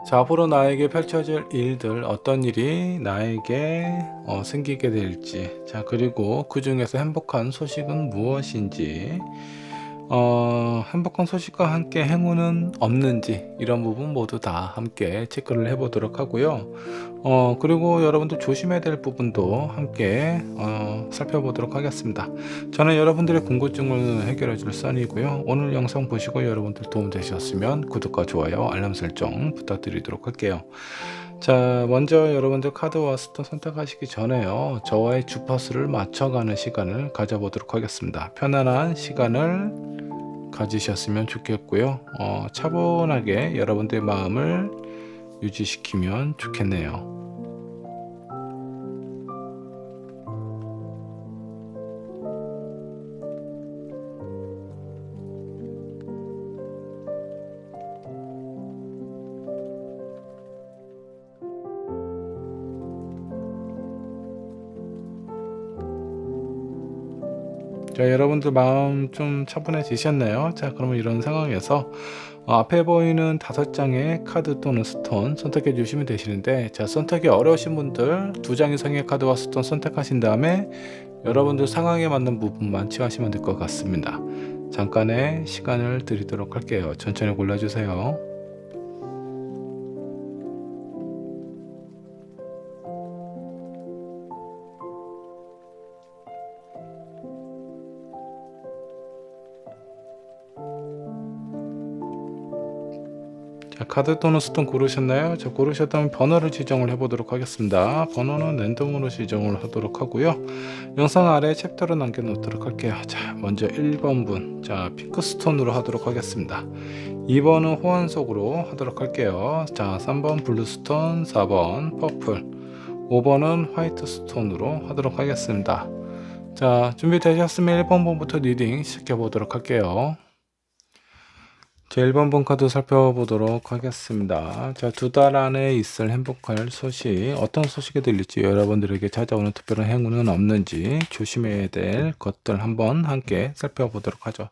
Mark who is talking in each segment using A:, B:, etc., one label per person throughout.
A: 자, 앞으로 나에게 펼쳐질 일들, 어떤 일이 나에게 생기게 될지, 자, 그리고 그 중에서 행복한 소식은 무엇인지, 행복한 소식과 함께 행운은 없는지, 이런 부분 모두 다 함께 체크를 해보도록 하고요. 그리고 여러분들 조심해야 될 부분도 함께 살펴보도록 하겠습니다. 저는 여러분들의 궁금증을 해결해 줄 써니고요. 오늘 영상 보시고 여러분들 도움 되셨으면 구독과 좋아요, 알람 설정 부탁드리도록 할게요. 자, 먼저 여러분들 카드와 스톤 선택하시기 전에요, 저와의 주파수를 맞춰가는 시간을 가져보도록 하겠습니다. 편안한 시간을 가지셨으면 좋겠고요. 차분하게 여러분들의 마음을 유지시키면 좋겠네요. 자, 여러분들 마음 좀 차분해지셨나요? 자, 그러면 이런 상황에서 앞에 보이는 5장의 카드 또는 스톤 선택해 주시면 되시는데, 자, 선택이 어려우신 분들 2장 이상의 카드와 스톤 선택하신 다음에 여러분들 상황에 맞는 부분만 취하시면 될 것 같습니다. 잠깐의 시간을 드리도록 할게요. 천천히 골라주세요. 자, 카드 또는 스톤 고르셨나요? 자, 고르셨다면 번호를 지정을 해보도록 하겠습니다. 번호는 랜덤으로 지정을 하도록 하고요. 영상 아래에 챕터로 남겨놓도록 할게요. 자, 먼저 1번 분, 자, 핑크 스톤으로 하도록 하겠습니다. 2번은 호환석으로 하도록 할게요. 자, 3번 블루 스톤, 4번 퍼플, 5번은 화이트 스톤으로 하도록 하겠습니다. 자, 준비되셨으면 1번 분부터 리딩 시작해 보도록 할게요. 제 1번 본 카드 살펴보도록 하겠습니다. 자, 2달 안에 있을 행복할 소식, 어떤 소식이 들릴지, 여러분들에게 찾아오는 특별한 행운은 없는지, 조심해야 될 것들 한번 함께 살펴보도록 하죠.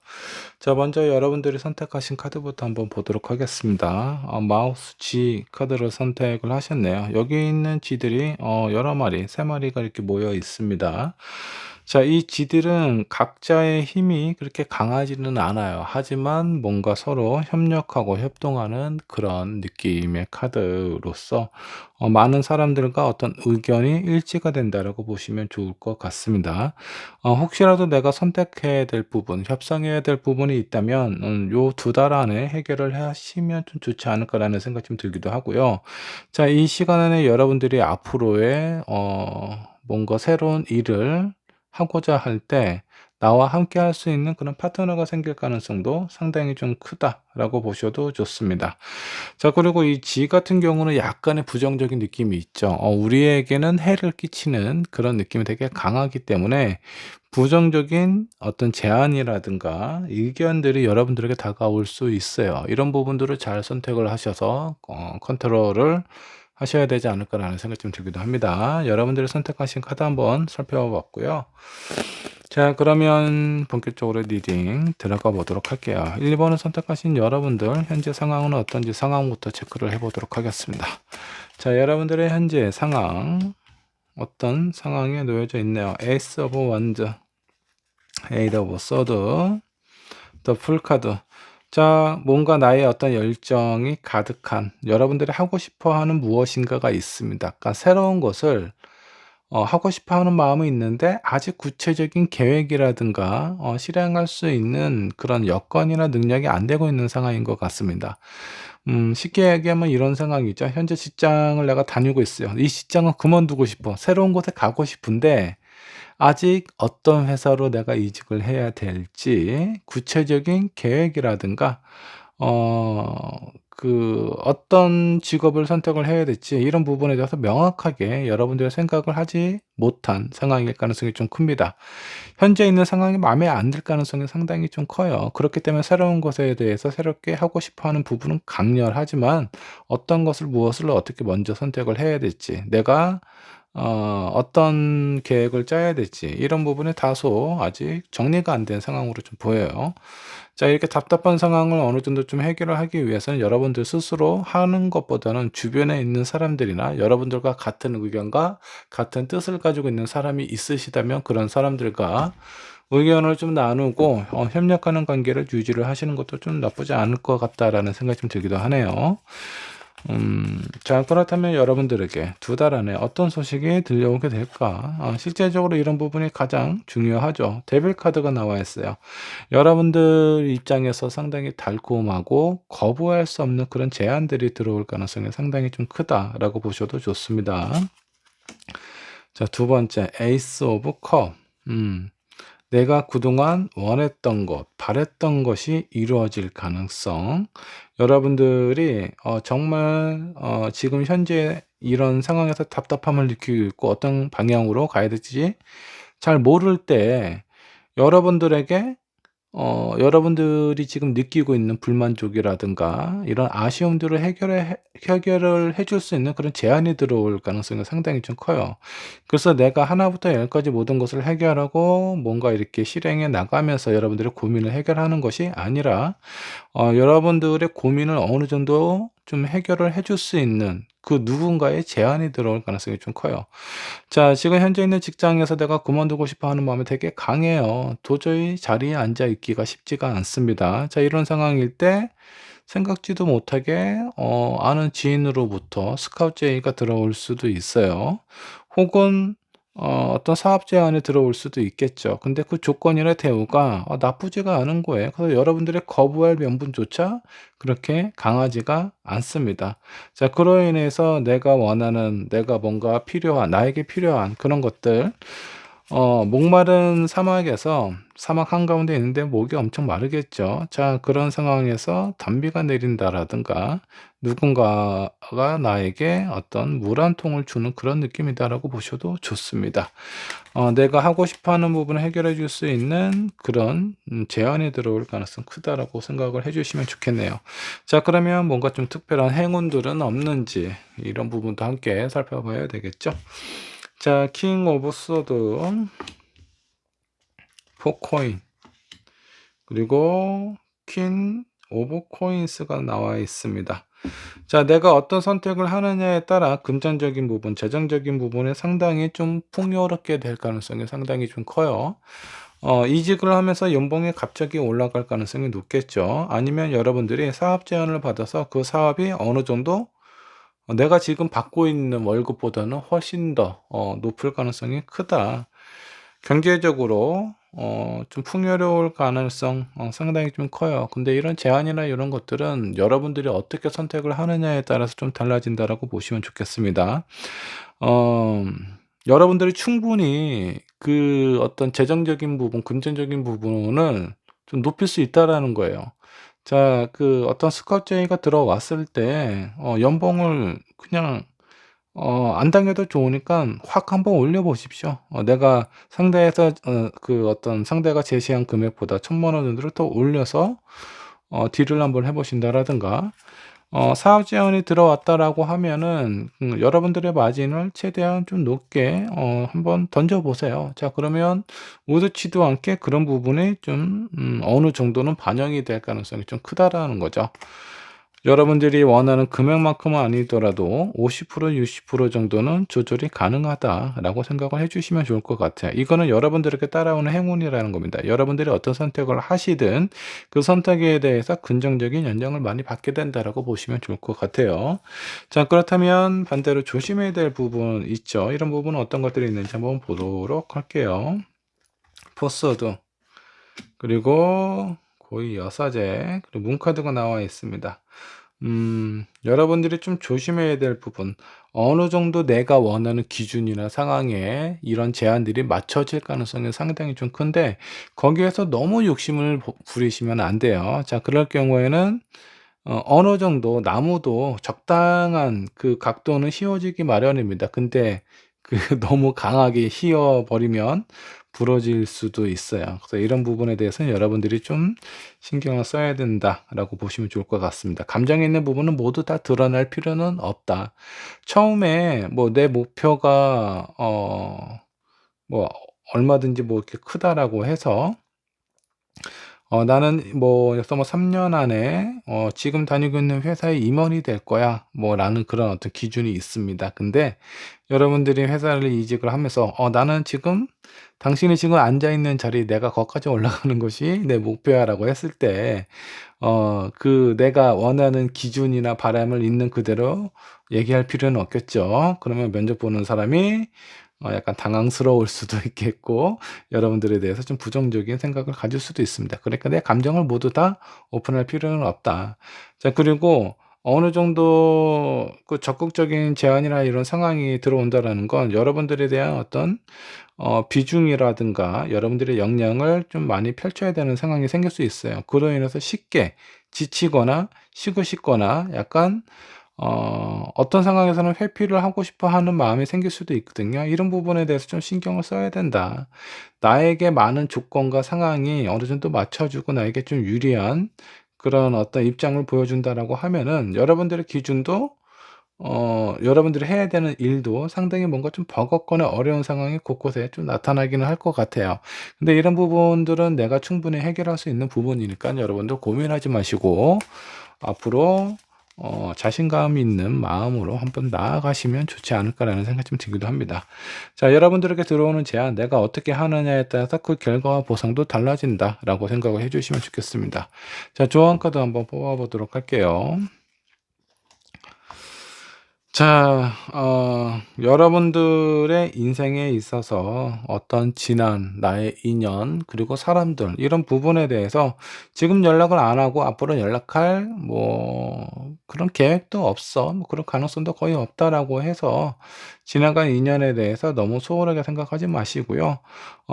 A: 자, 먼저 여러분들이 선택하신 카드부터 한번 보도록 하겠습니다. 마우스 G 카드를 선택을 하셨네요. 여기 있는 G들이 여러 마리, 3마리가 이렇게 모여 있습니다. 자, 이 G들은 각자의 힘이 그렇게 강하지는 않아요. 하지만 뭔가 서로 협력하고 협동하는 그런 느낌의 카드로서 많은 사람들과 어떤 의견이 일치가 된다라고 보시면 좋을 것 같습니다. 혹시라도 내가 선택해야 될 부분, 협상해야 될 부분이 있다면 요 2달 안에 해결을 하시면 좀 좋지 않을까라는 생각이 좀 들기도 하고요. 자, 이 시간 안에 여러분들이 앞으로의 뭔가 새로운 일을 하고자 할 때 나와 함께 할 수 있는 그런 파트너가 생길 가능성도 상당히 좀 크다라고 보셔도 좋습니다. 자, 그리고 이 G 같은 경우는 약간의 부정적인 느낌이 있죠. 우리에게는 해를 끼치는 그런 느낌이 되게 강하기 때문에 부정적인 어떤 제안이라든가 의견들이 여러분들에게 다가올 수 있어요. 이런 부분들을 잘 선택을 하셔서 컨트롤을 하셔야 되지 않을까라는 생각이 좀 들기도 합니다. 여러분들이 선택하신 카드 한번 살펴봤고요. 자, 그러면 본격적으로 리딩 들어가 보도록 할게요. 1번을 선택하신 여러분들 현재 상황은 어떤지 상황부터 체크를 해보도록 하겠습니다. 자, 여러분들의 현재 상황 어떤 상황에 놓여져 있네요. 에이스 오브 원즈, 에이드 오브 소드, 더 풀카드. 자, 뭔가 나의 어떤 열정이 가득한, 여러분들이 하고 싶어 하는 무엇인가가 있습니다. 그러니까 새로운 것을 하고 싶어 하는 마음이 있는데 아직 구체적인 계획이라든가 실행할 수 있는 그런 여건이나 능력이 안 되고 있는 상황인 것 같습니다. 쉽게 얘기하면 이런 상황이죠. 현재 직장을 내가 다니고 있어요. 이 직장은 그만두고 싶어. 새로운 곳에 가고 싶은데 아직 어떤 회사로 내가 이직을 해야 될지 구체적인 계획이라든가 어떤 직업을 선택을 해야 될지 이런 부분에 대해서 명확하게 여러분들의 생각을 하지 못한 상황일 가능성이 좀 큽니다. 현재 있는 상황이 마음에 안 들 가능성이 상당히 좀 커요. 그렇기 때문에 새로운 것에 대해서 새롭게 하고 싶어 하는 부분은 강렬하지만 어떤 것을 무엇을 어떻게 먼저 선택을 해야 될지, 내가 어떤 계획을 짜야 될지 이런 부분이 다소 아직 정리가 안 된 상황으로 좀 보여요. 자, 이렇게 답답한 상황을 어느 정도 좀 해결을 하기 위해서는 여러분들 스스로 하는 것보다는 주변에 있는 사람들이나 여러분들과 같은 의견과 같은 뜻을 가지고 있는 사람이 있으시다면 그런 사람들과 의견을 좀 나누고 협력하는 관계를 유지를 하시는 것도 좀 나쁘지 않을 것 같다라는 생각이 좀 들기도 하네요. 자, 그렇다면 여러분들에게 2달 안에 어떤 소식이 들려오게 될까? 실제적으로 이런 부분이 가장 중요하죠. 데빌 카드가 나와 있어요. 여러분들 입장에서 상당히 달콤하고 거부할 수 없는 그런 제안들이 들어올 가능성이 상당히 좀 크다라고 보셔도 좋습니다. 자, 2번째, 에이스 오브 컵. 내가 그동안 원했던 것, 바랬던 것이 이루어질 가능성. 여러분들이 정말 지금 현재 이런 상황에서 답답함을 느끼고 있고 어떤 방향으로 가야 될지 잘 모를 때 여러분들에게 여러분들이 지금 느끼고 있는 불만족이라든가 이런 아쉬움들을 해결을 해줄 수 있는 그런 제안이 들어올 가능성이 상당히 좀 커요. 그래서 내가 하나부터 열까지 모든 것을 해결하고 뭔가 이렇게 실행해 나가면서 여러분들의 고민을 해결하는 것이 아니라 여러분들의 고민을 어느 정도 좀 해결을 해줄 수 있는 그 누군가의 제안이 들어올 가능성이 좀 커요. 자, 지금 현재 있는 직장에서 내가 그만두고 싶어 하는 마음이 되게 강해요. 도저히 자리에 앉아 있기가 쉽지가 않습니다. 자, 이런 상황일 때 생각지도 못하게 아는 지인으로부터 스카우트 제의가 들어올 수도 있어요. 혹은 어떤 사업 제안이 들어올 수도 있겠죠. 근데 그 조건이나 대우가 나쁘지가 않은 거예요. 그래서 여러분들의 거부할 명분조차 그렇게 강하지가 않습니다. 자, 그로 인해서 내가 원하는, 내가 뭔가 필요한, 나에게 필요한 그런 것들, 목마른 사막에서 사막 한가운데 있는데 목이 엄청 마르겠죠. 자, 그런 상황에서 단비가 내린다라든가 누군가가 나에게 어떤 물 한 통을 주는 그런 느낌이다라고 보셔도 좋습니다. 내가 하고 싶어 하는 부분을 해결해 줄 수 있는 그런 제안이 들어올 가능성 크다라고 생각을 해 주시면 좋겠네요. 자, 그러면 뭔가 좀 특별한 행운들은 없는지 이런 부분도 함께 살펴봐야 되겠죠. 자, 킹 오브 소드, 4코인, 그리고 퀸 오브 코인스가 나와 있습니다. 자, 내가 어떤 선택을 하느냐에 따라 금전적인 부분, 재정적인 부분에 상당히 좀 풍요롭게 될 가능성이 상당히 좀 커요. 이직을 하면서 연봉이 갑자기 올라갈 가능성이 높겠죠. 아니면 여러분들이 사업 제안을 받아서 그 사업이 어느 정도 내가 지금 받고 있는 월급보다는 훨씬 더 높을 가능성이 크다. 경제적으로 좀 풍요로울 가능성 상당히 좀 커요. 근데 이런 제한이나 이런 것들은 여러분들이 어떻게 선택을 하느냐에 따라서 좀 달라진다라고 보시면 좋겠습니다. 어 여러분들이 충분히 그 어떤 재정적인 부분, 금전적인 부분을 좀 높일 수 있다라는 거예요. 자, 그 어떤 스카우트 제의가 들어왔을 때 연봉을 그냥 안 당해도 좋으니까 확 한번 올려 보십시오. 내가 상대에서 그 어떤 상대가 제시한 금액보다 1,000만 원 정도를 더 올려서 딜을 한번 해 보신다라든가 사업 제안이 들어왔다라고 하면은 여러분들의 마진을 최대한 좀 높게 한번 던져 보세요. 자, 그러면 의도치도 않게 그런 부분이 좀 어느 정도는 반영이 될 가능성이 좀 크다라는 거죠. 여러분들이 원하는 금액만큼은 아니더라도 50% 60% 정도는 조절이 가능하다라고 생각을 해 주시면 좋을 것 같아요. 이거는 여러분들에게 따라오는 행운이라는 겁니다. 여러분들이 어떤 선택을 하시든 그 선택에 대해서 긍정적인 영향을 많이 받게 된다라고 보시면 좋을 것 같아요. 자, 그렇다면 반대로 조심해야 될 부분 있죠. 이런 부분은 어떤 것들이 있는지 한번 보도록 할게요. 포스워드, 그리고 고위 여사제, 그리고 문카드가 나와 있습니다. 여러분들이 좀 조심해야 될 부분, 어느 정도 내가 원하는 기준이나 상황에 이런 제한들이 맞춰질 가능성이 상당히 좀 큰데, 거기에서 너무 욕심을 부리시면 안 돼요. 자, 그럴 경우에는 어느 정도 나무도 적당한 그 각도는 씌워지기 마련입니다. 근데 너무 강하게 휘어 버리면 부러질 수도 있어요. 그래서 이런 부분에 대해서는 여러분들이 좀 신경을 써야 된다라고 보시면 좋을 것 같습니다. 감정이 있는 부분은 모두 다 드러낼 필요는 없다. 처음에 뭐 내 목표가 뭐 얼마든지 뭐 이렇게 크다라고 해서 나는 뭐 여기서 뭐 3년 안에 지금 다니고 있는 회사의 임원이 될 거야. 뭐 라는 그런 어떤 기준이 있습니다. 근데 여러분들이 회사를 이직을 하면서 나는 지금 당신이 지금 앉아 있는 자리 내가 거기까지 올라가는 것이 내 목표야라고 했을 때 내가 원하는 기준이나 바람을 있는 그대로 얘기할 필요는 없겠죠. 그러면 면접 보는 사람이 약간 당황스러울 수도 있겠고 여러분들에 대해서 좀 부정적인 생각을 가질 수도 있습니다. 그러니까 내 감정을 모두 다 오픈할 필요는 없다. 자, 그리고 어느 정도 그 적극적인 제안이나 이런 상황이 들어온다라는 건 여러분들에 대한 어떤 비중이라든가 여러분들의 역량을 좀 많이 펼쳐야 되는 상황이 생길 수 있어요. 그로 인해서 쉽게 지치거나 쉬고 싶거나 약간 어떤 상황에서는 회피를 하고 싶어 하는 마음이 생길 수도 있거든요. 이런 부분에 대해서 좀 신경을 써야 된다. 나에게 많은 조건과 상황이 어느 정도 맞춰주고 나에게 좀 유리한 그런 어떤 입장을 보여준다라고 하면은 여러분들의 기준도 여러분들이 해야 되는 일도 상당히 뭔가 좀 버겁거나 어려운 상황이 곳곳에 좀 나타나기는 할 것 같아요. 근데 이런 부분들은 내가 충분히 해결할 수 있는 부분이니까 여러분들 고민하지 마시고 앞으로 자신감 있는 마음으로 한번 나아가시면 좋지 않을까라는 생각이 좀 들기도 합니다. 자, 여러분들에게 들어오는 제안, 내가 어떻게 하느냐에 따라서 그 결과와 보상도 달라진다라고 생각을 해주시면 좋겠습니다. 자, 조언 카드 한번 뽑아보도록 할게요. 자, 여러분들의 인생에 있어서 어떤 지난 나의 인연, 그리고 사람들, 이런 부분에 대해서 지금 연락을 안 하고 앞으로 연락할 뭐 그런 계획도 없어. 뭐 그런 가능성도 거의 없다라고 해서 지나간 인연에 대해서 너무 소홀하게 생각하지 마시고요.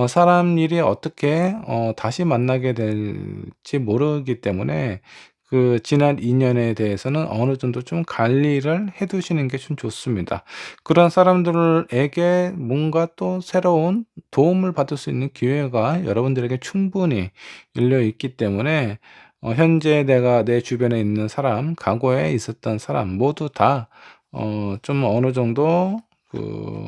A: 사람 일이 어떻게 다시 만나게 될지 모르기 때문에 그 지난 인연에 대해서는 어느 정도 좀 관리를 해 두시는 게 좀 좋습니다. 그런 사람들에게 뭔가 또 새로운 도움을 받을 수 있는 기회가 여러분들에게 충분히 열려 있기 때문에 현재 내가 내 주변에 있는 사람, 과거에 있었던 사람 모두 다 좀 어느 정도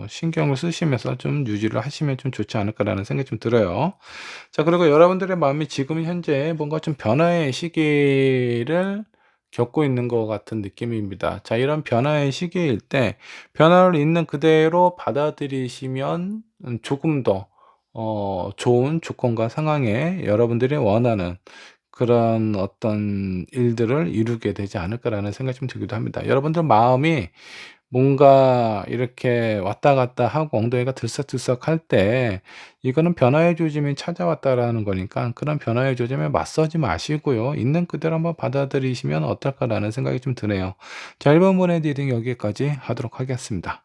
A: 신경을 쓰시면서 좀 유지를 하시면 좀 좋지 않을까라는 생각이 좀 들어요. 자, 그리고 여러분들의 마음이 지금 현재 뭔가 좀 변화의 시기를 겪고 있는 것 같은 느낌입니다. 자, 이런 변화의 시기일 때 변화를 있는 그대로 받아들이시면 조금 더 좋은 조건과 상황에 여러분들이 원하는 그런 어떤 일들을 이루게 되지 않을까라는 생각이 좀 들기도 합니다. 여러분들 마음이 뭔가 이렇게 왔다 갔다 하고 엉덩이가 들썩들썩할 때 이거는 변화의 조짐이 찾아왔다라는 거니까 그런 변화의 조짐에 맞서지 마시고요. 있는 그대로 한번 받아들이시면 어떨까라는 생각이 좀 드네요. 자, 1번 분의 리딩 여기까지 하도록 하겠습니다.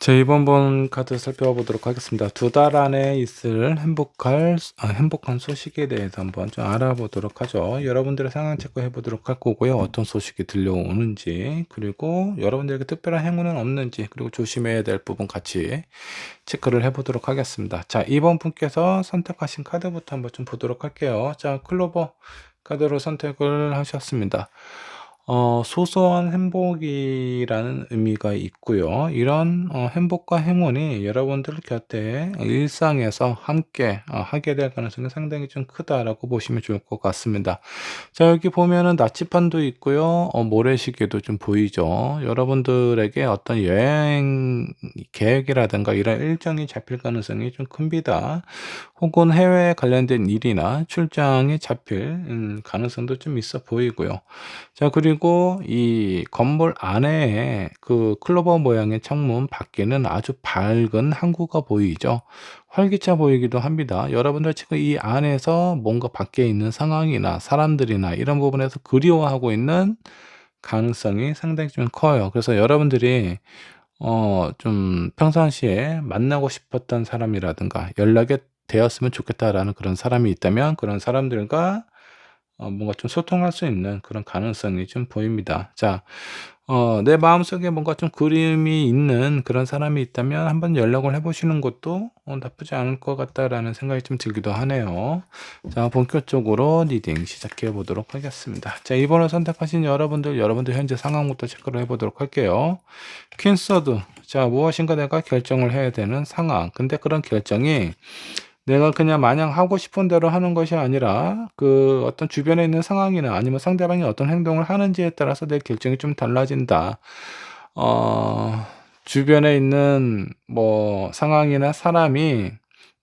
A: 자, 이번 번 카드 살펴보도록 하겠습니다. 2달 안에 있을 행복한 소식에 대해서 한번 좀 알아보도록 하죠. 여러분들의 상황 체크해 보도록 할 거고요. 어떤 소식이 들려오는지, 그리고 여러분들에게 특별한 행운은 없는지, 그리고 조심해야 될 부분 같이 체크를 해 보도록 하겠습니다. 자, 이번 분께서 선택하신 카드부터 한번 좀 보도록 할게요. 자, 클로버 카드로 선택을 하셨습니다. 소소한 행복이라는 의미가 있고요. 이런 행복과 행운이 여러분들 곁에 일상에서 함께 하게 될 가능성이 상당히 좀 크다라고 보시면 좋을 것 같습니다. 자, 여기 보면은 나치판도 있고요. 모래시계도 좀 보이죠. 여러분들에게 어떤 여행 계획이라든가 이런 일정이 잡힐 가능성이 좀 큽니다. 혹은 해외에 관련된 일이나 출장이 잡힐 가능성도 좀 있어 보이고요. 자, 그리고 이 건물 안에 그 클로버 모양의 창문 밖에는 아주 밝은 항구가 보이죠. 활기차 보이기도 합니다. 여러분들 지금 이 안에서 뭔가 밖에 있는 상황이나 사람들이나 이런 부분에서 그리워하고 있는 가능성이 상당히 좀 커요. 그래서 여러분들이 좀 평상시에 만나고 싶었던 사람이라든가 연락이 되었으면 좋겠다라는 그런 사람이 있다면 그런 사람들과 뭔가 좀 소통할 수 있는 그런 가능성이 좀 보입니다. 자, 내 마음속에 뭔가 좀 그림이 있는 그런 사람이 있다면 한번 연락을 해 보시는 것도 나쁘지 않을 것 같다라는 생각이 좀 들기도 하네요. 자, 본격적으로 리딩 시작해 보도록 하겠습니다. 자, 2 번을 선택하신 여러분들 현재 상황부터 체크를 해 보도록 할게요. 퀸 서드. 자, 무엇인가 내가 결정을 해야 되는 상황. 근데 그런 결정이 내가 그냥 마냥 하고 싶은 대로 하는 것이 아니라 그 어떤 주변에 있는 상황이나 아니면 상대방이 어떤 행동을 하는지에 따라서 내 결정이 좀 달라진다. 어, 주변에 있는 뭐 상황이나 사람이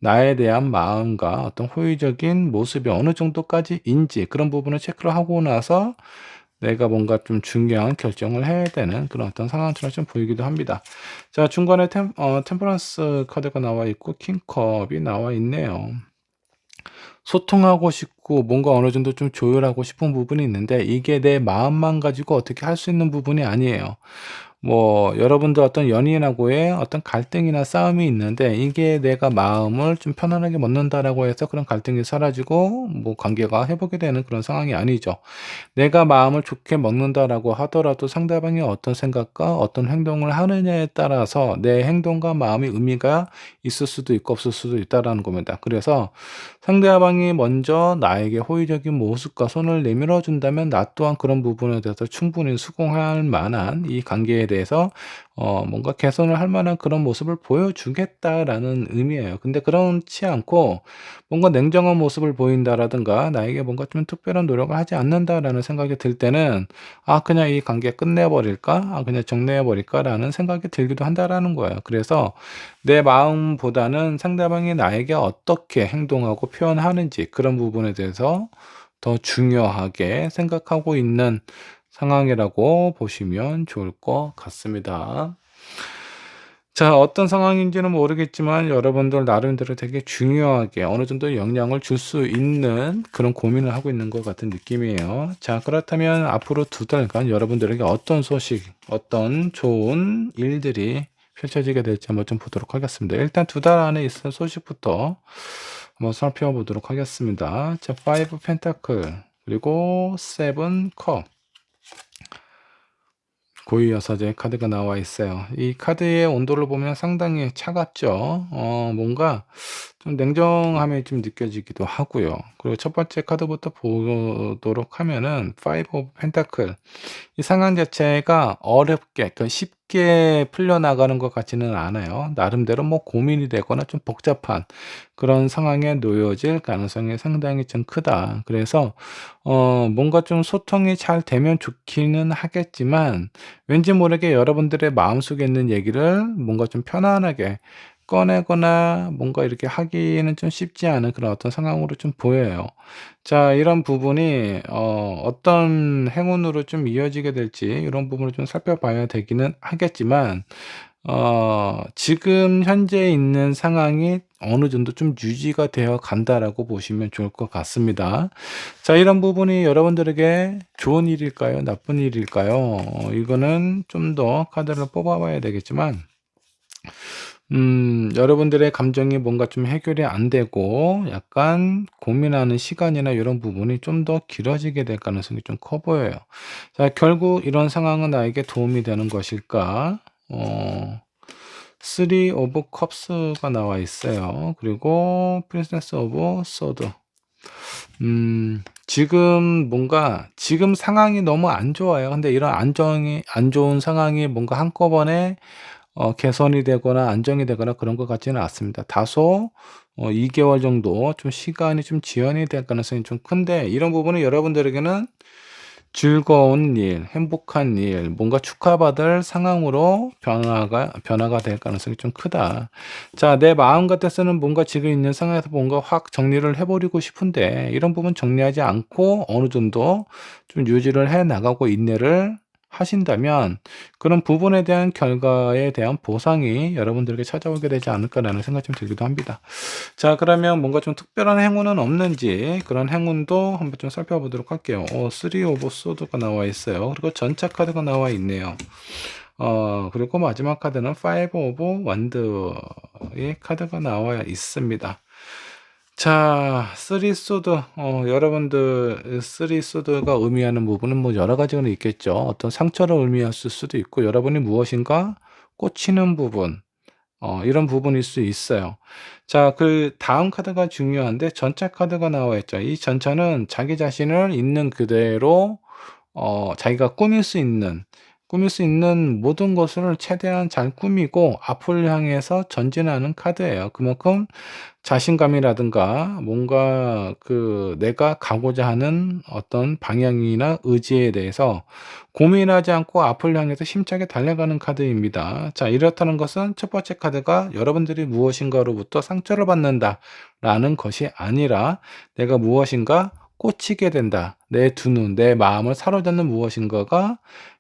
A: 나에 대한 마음과 어떤 호의적인 모습이 어느 정도까지인지 그런 부분을 체크를 하고 나서 내가 뭔가 좀 중요한 결정을 해야 되는 그런 어떤 상황처럼 좀 보이기도 합니다. 자, 중간에 템퍼런스 카드가 나와 있고 킹컵이 나와 있네요. 소통하고 싶고 뭔가 어느 정도 좀 조율하고 싶은 부분이 있는데 이게 내 마음만 가지고 어떻게 할 수 있는 부분이 아니에요. 뭐 여러분들 어떤 연인하고의 어떤 갈등이나 싸움이 있는데 이게 내가 마음을 좀 편안하게 먹는다라고 해서 그런 갈등이 사라지고 뭐 관계가 회복이 되는 그런 상황이 아니죠. 내가 마음을 좋게 먹는다라고 하더라도 상대방이 어떤 생각과 어떤 행동을 하느냐에 따라서 내 행동과 마음의 의미가 있을 수도 있고 없을 수도 있다라는 겁니다. 그래서 상대방이 먼저 나에게 호의적인 모습과 손을 내밀어 준다면 나 또한 그런 부분에 대해서 충분히 수긍할 만한 이 관계에 대해서 뭔가 개선을 할 만한 그런 모습을 보여주겠다라는 의미예요. 근데 그렇지 않고 뭔가 냉정한 모습을 보인다라든가 나에게 뭔가 좀 특별한 노력을 하지 않는다라는 생각이 들 때는 '아 그냥 이 관계 끝내버릴까? 아 그냥 정리해버릴까?'라는 생각이 들기도 한다라는 거예요. 그래서 내 마음보다는 상대방이 나에게 어떻게 행동하고 표현하는지 그런 부분에 대해서 더 중요하게 생각하고 있는 상황이라고 보시면 좋을 것 같습니다. 자, 어떤 상황인지는 모르겠지만 여러분들 나름대로 되게 중요하게 어느 정도 영향을 줄 수 있는 그런 고민을 하고 있는 것 같은 느낌이에요. 자, 그렇다면 앞으로 2달간 여러분들에게 어떤 소식, 어떤 좋은 일들이 펼쳐지게 될지 한번 좀 보도록 하겠습니다. 일단 2달 안에 있을 소식부터 한번 살펴보도록 하겠습니다. 자, 5 펜타클 그리고 7 컵. 고위 여사제 카드가 나와 있어요. 이 카드의 온도를 보면 상당히 차갑죠. 뭔가 좀 냉정함이 좀 느껴지기도 하고요. 그리고 첫 번째 카드부터 보도록 하면은 5 오브 펜타클. 이 상황 자체가 어렵게 쉽게 풀려나가는 것 같지는 않아요. 나름대로 뭐 고민이 되거나 좀 복잡한 그런 상황에 놓여질 가능성이 상당히 좀 크다. 그래서 뭔가 좀 소통이 잘 되면 좋기는 하겠지만 왠지 모르게 여러분들의 마음속에 있는 얘기를 뭔가 좀 편안하게 꺼내거나 뭔가 이렇게 하기는 좀 쉽지 않은 그런 어떤 상황으로 좀 보여요. 자, 이런 부분이 어떤 행운으로 좀 이어지게 될지 이런 부분을 좀 살펴봐야 되기는 하겠지만 지금 현재 있는 상황이 어느 정도 좀 유지가 되어 간다라고 보시면 좋을 것 같습니다. 자, 이런 부분이 여러분들에게 좋은 일일까요? 나쁜 일일까요? 이거는 좀 더 카드를 뽑아 봐야 되겠지만 여러분들의 감정이 뭔가 좀 해결이 안 되고 약간 고민하는 시간이나 이런 부분이 좀 더 길어지게 될 가능성이 좀 커 보여요. 자, 결국 이런 상황은 나에게 도움이 되는 것일까? 3 오브 컵스가 나와 있어요. 그리고 프린세스 오브 소드. 지금 뭔가 지금 상황이 너무 안 좋아요. 근데 이런 안정이 안 좋은 상황이 뭔가 한꺼번에 개선이 되거나 안정이 되거나 그런 것 같지는 않습니다. 다소 2 개월 정도 좀 시간이 좀 지연이 될 가능성이 좀 큰데 이런 부분은 여러분들에게는 즐거운 일, 행복한 일, 뭔가 축하받을 상황으로 변화가 될 가능성이 좀 크다. 자, 내 마음 같아서는 뭔가 지금 있는 상황에서 뭔가 확 정리를 해 버리고 싶은데 이런 부분 정리하지 않고 어느 정도 좀 유지를 해 나가고 인내를 하신다면 그런 부분에 대한 결과에 대한 보상이 여러분들에게 찾아오게 되지 않을까라는 생각이 좀 들기도 합니다. 자, 그러면 뭔가 좀 특별한 행운은 없는지 그런 행운도 한번 좀 살펴보도록 할게요. 3 오브 소드가 나와 있어요. 그리고 전차 카드가 나와 있네요. 그리고 마지막 카드는 5 오브 원드의 카드가 나와 있습니다. 자, 쓰리 소드, 여러분들 쓰리 소드가 의미하는 부분은 뭐 여러 가지가 있겠죠. 어떤 상처를 의미했을 수도 있고, 여러분이 무엇인가 꽂히는 부분, 이런 부분일 수 있어요. 자, 그 다음 카드가 중요한데 전차 카드가 나와 있죠. 이 전차는 자기 자신을 있는 그대로 자기가 꾸밀 수 있는 모든 것을 최대한 잘 꾸미고 앞을 향해서 전진하는 카드예요. 그만큼 자신감이라든가 뭔가 그 내가 가고자 하는 어떤 방향이나 의지에 대해서 고민하지 않고 앞을 향해서 힘차게 달려가는 카드입니다. 자, 이렇다는 것은 첫 번째 카드가 여러분들이 무엇인가로부터 상처를 받는다라는 것이 아니라 내가 무엇인가 꽂히게 된다. 내 두 눈, 내 마음을 사로잡는 무엇인가가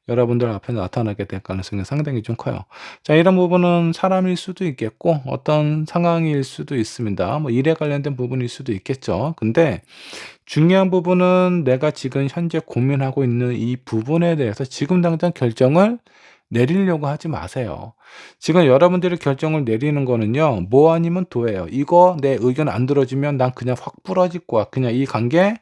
A: 여러분들 앞에 나타나게 될 가능성이 상당히 좀 커요. 자, 이런 부분은 사람일 수도 있겠고 어떤 상황일 수도 있습니다. 뭐 일에 관련된 부분일 수도 있겠죠. 근데 중요한 부분은 내가 지금 현재 고민하고 있는 이 부분에 대해서 지금 당장 결정을 내리려고 하지 마세요. 지금 여러분들이 결정을 내리는 거는요, 뭐 아니면 도예요. 이거 내 의견 안 들어주면 난 그냥 확 부러질 거야. 그냥 이 관계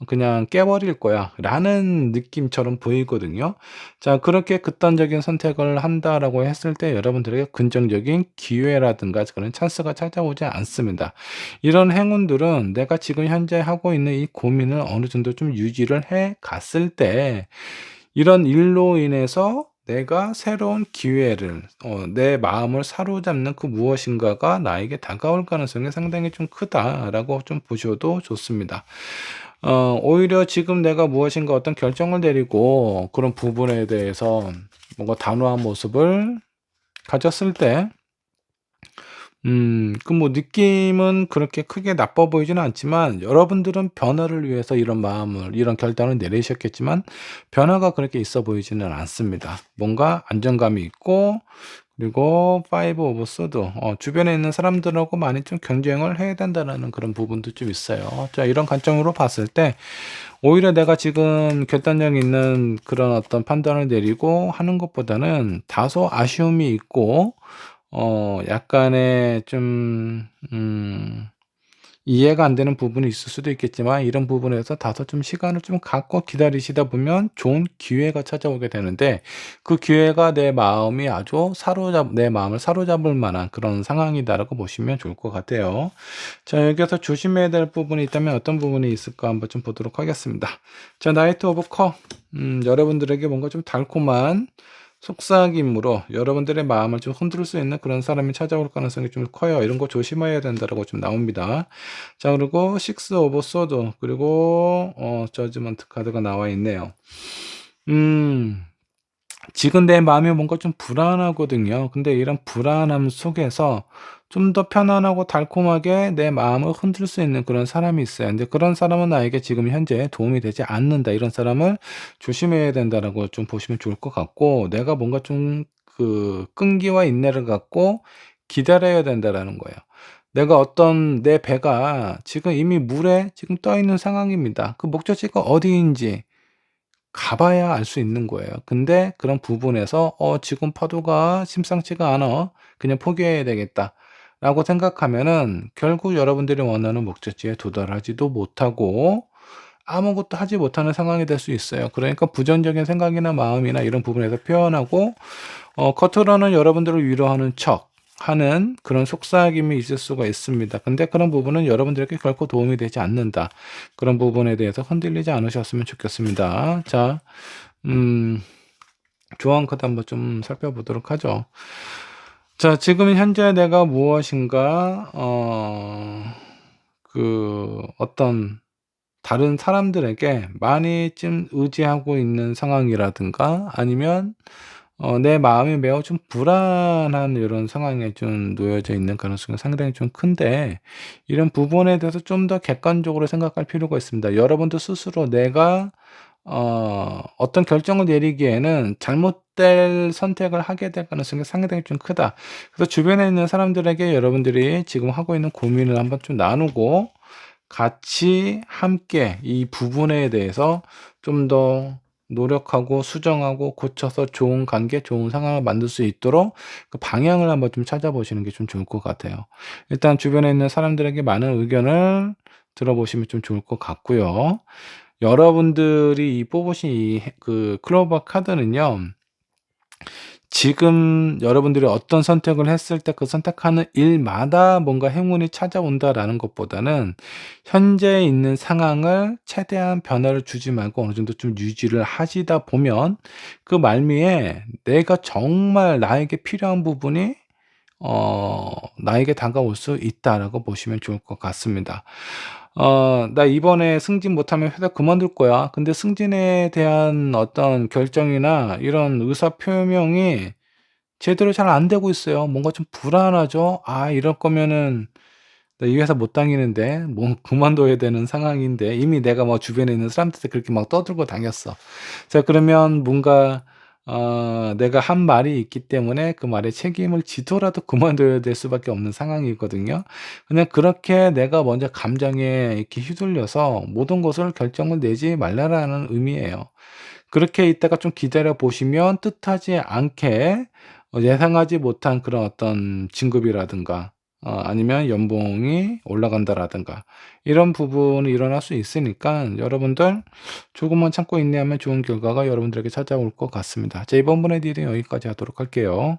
A: 그냥 깨버릴 거야. 라는 느낌처럼 보이거든요. 자, 그렇게 극단적인 선택을 한다라고 했을 때 여러분들에게 긍정적인 기회라든가 그런 찬스가 찾아오지 않습니다. 이런 행운들은 내가 지금 현재 하고 있는 이 고민을 어느 정도 좀 유지를 해 갔을 때 이런 일로 인해서 내가 새로운 기회를 내 마음을 사로잡는 그 무엇인가가 나에게 다가올 가능성이 상당히 좀 크다라고 좀 보셔도 좋습니다. 오히려 지금 내가 무엇인가 어떤 결정을 내리고 그런 부분에 대해서 뭔가 단호한 모습을 가졌을 때 그 뭐 느낌은 그렇게 크게 나빠 보이지는 않지만 여러분들은 변화를 위해서 이런 마음을 이런 결단을 내리셨겠지만 변화가 그렇게 있어 보이지는 않습니다. 뭔가 안정감이 있고 그리고 파이브 오브 소드 주변에 있는 사람들하고 많이 좀 경쟁을 해야 된다는 그런 부분도 좀 있어요. 자, 이런 관점으로 봤을 때 오히려 내가 지금 결단력 있는 그런 어떤 판단을 내리고 하는 것보다는 다소 아쉬움이 있고 약간의 좀 이해가 안 되는 부분이 있을 수도 있겠지만 이런 부분에서 다소 좀 시간을 좀 갖고 기다리시다 보면 좋은 기회가 찾아오게 되는데 그 기회가 내 마음을 사로잡을 만한 그런 상황이다라고 보시면 좋을 것 같아요. 자, 여기서 조심해야 될 부분이 있다면 어떤 부분이 있을까 한번 좀 보도록 하겠습니다. 자, 나이트 오브 컵. 여러분들에게 뭔가 좀 달콤한 속삭임으로 여러분들의 마음을 좀 흔들 수 있는 그런 사람이 찾아올 가능성이 좀 커요. 이런 거 조심해야 된다라고 좀 나옵니다. 자, 그리고 식스 오브 소드 그리고 저지먼트 카드가 나와 있네요. 지금 내 마음이 뭔가 좀 불안하거든요. 근데 이런 불안함 속에서 좀 더 편안하고 달콤하게 내 마음을 흔들 수 있는 그런 사람이 있어요. 근데 그런 사람은 나에게 지금 현재 도움이 되지 않는다. 이런 사람을 조심해야 된다라고 좀 보시면 좋을 것 같고, 내가 뭔가 좀 그 끈기와 인내를 갖고 기다려야 된다라는 거예요. 내가 어떤 내 배가 지금 이미 물에 지금 떠 있는 상황입니다. 그 목적지가 어디인지 가봐야 알 수 있는 거예요. 근데 그런 부분에서 지금 파도가 심상치가 않아. 그냥 포기해야 되겠다라고 생각하면은 결국 여러분들이 원하는 목적지에 도달하지도 못하고 아무것도 하지 못하는 상황이 될 수 있어요. 그러니까 부정적인 생각이나 마음이나 이런 부분에서 표현하고 겉으로는 여러분들을 위로하는 척 하는 그런 속삭임이 있을 수가 있습니다. 근데 그런 부분은 여러분들에게 결코 도움이 되지 않는다. 그런 부분에 대해서 흔들리지 않으셨으면 좋겠습니다. 자, 조언 카드 한번 좀 살펴보도록 하죠. 자, 지금 현재 내가 무엇인가 어떤 다른 사람들에게 많이 좀 의지하고 있는 상황이라든가 아니면 내 마음이 매우 좀 불안한 이런 상황에 좀 놓여져 있는 가능성이 상당히 좀 큰데 이런 부분에 대해서 좀 더 객관적으로 생각할 필요가 있습니다. 여러분도 스스로 내가 어떤 결정을 내리기에는 잘못될 선택을 하게 될 가능성이 상당히 좀 크다. 그래서 주변에 있는 사람들에게 여러분들이 지금 하고 있는 고민을 한번 좀 나누고 같이 함께 이 부분에 대해서 좀 더 노력하고 수정하고 고쳐서 좋은 관계, 좋은 상황을 만들 수 있도록 그 방향을 한번 좀 찾아보시는 게 좀 좋을 것 같아요. 일단 주변에 있는 사람들에게 많은 의견을 들어보시면 좀 좋을 것 같고요. 여러분들이 이 뽑으신 그 클로버 카드는요. 지금 여러분들이 어떤 선택을 했을 때 그 선택하는 일마다 뭔가 행운이 찾아온다라는 것보다는 현재 있는 상황을 최대한 변화를 주지 말고 어느 정도 좀 유지를 하시다 보면 그 말미에 내가 정말 나에게 필요한 부분이 나에게 다가올 수 있다라고 보시면 좋을 것 같습니다. "나 이번에 승진 못하면 회사 그만둘 거야." 근데 승진에 대한 어떤 결정이나 이런 의사 표명이 제대로 잘 안 되고 있어요. 뭔가 좀 불안하죠. '아 이럴 거면은 나 이 회사 못 다니는데.' 뭐 그만둬야 되는 상황인데 이미 내가 뭐 주변에 있는 사람들한테 그렇게 막 떠들고 다녔어. 자 그러면 뭔가 내가 한 말이 있기 때문에 그 말에 책임을 지더라도 그만둬야 될 수밖에 없는 상황이거든요. 그냥 그렇게 내가 먼저 감정에 이렇게 휘둘려서 모든 것을 결정을 내지 말라라는 의미예요. 그렇게 있다가 좀 기다려 보시면 뜻하지 않게 예상하지 못한 그런 어떤 진급이라든가 아니면 연봉이 올라간다라든가 이런 부분이 일어날 수 있으니까 여러분들 조금만 참고 인내하면 좋은 결과가 여러분들에게 찾아올 것 같습니다. 자 이번 분의 딜은 여기까지 하도록 할게요.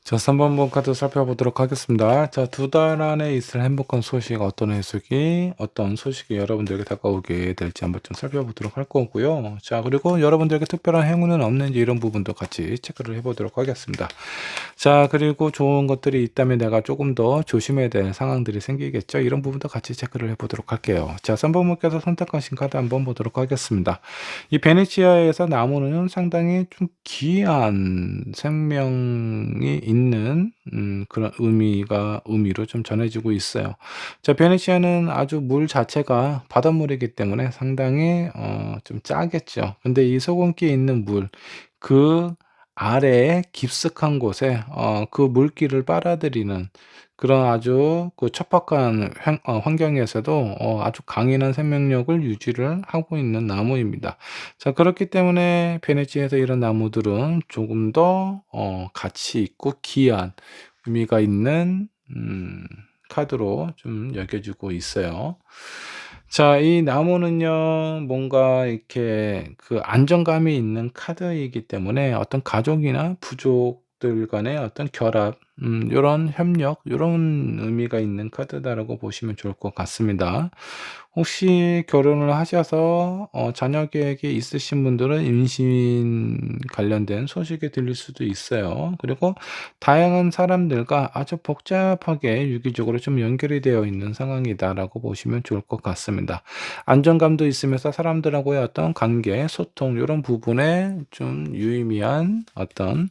A: 자 3번 번 카드 살펴보도록 하겠습니다. 자 2달 안에 있을 행복한 소식 어떤 소식이 여러분들에게 다가오게 될지 한번 좀 살펴보도록 할 거고요. 자 그리고 여러분들에게 특별한 행운은 없는지 이런 부분도 같이 체크를 해 보도록 하겠습니다. 자 그리고 좋은 것들이 있다면 내가 조금 더 조심해야 될 상황들이 생기겠죠. 이런 부분도 같이 체크를 해 보도록 할게요. 자 3번 분께서 선택하신 카드 한번 보도록 하겠습니다. 이 베네치아에서 나무는 상당히 좀 귀한 생명이 있는 그런 의미로 좀 전해지고 있어요. 자 베네치아는 아주 물 자체가 바닷물이기 때문에 상당히 좀 짜겠죠. 근데 이 소금기에 있는 물 그 아래에 깊숙한 곳에 그 물기를 빨아들이는 그런 아주 그 척박한 환경에서도 아주 강인한 생명력을 유지를 하고 있는 나무입니다. 자 그렇기 때문에 베네치아에서 이런 나무들은 조금 더 가치 있고 귀한 의미가 있는 카드로 좀 여겨지고 있어요. 자 이 나무는요 뭔가 이렇게 그 안정감이 있는 카드이기 때문에 어떤 가족이나 부족들 간의 어떤 결합 요런 협력 요런 의미가 있는 카드다라고 보시면 좋을 것 같습니다. 혹시 결혼을 하셔서 자녀 계획이 있으신 분들은 임신 관련된 소식이 들릴 수도 있어요. 그리고 다양한 사람들과 아주 복잡하게 유기적으로 좀 연결이 되어 있는 상황이다라고 보시면 좋을 것 같습니다. 안정감도 있으면서 사람들하고의 어떤 관계, 소통 요런 부분에 좀 유의미한 어떤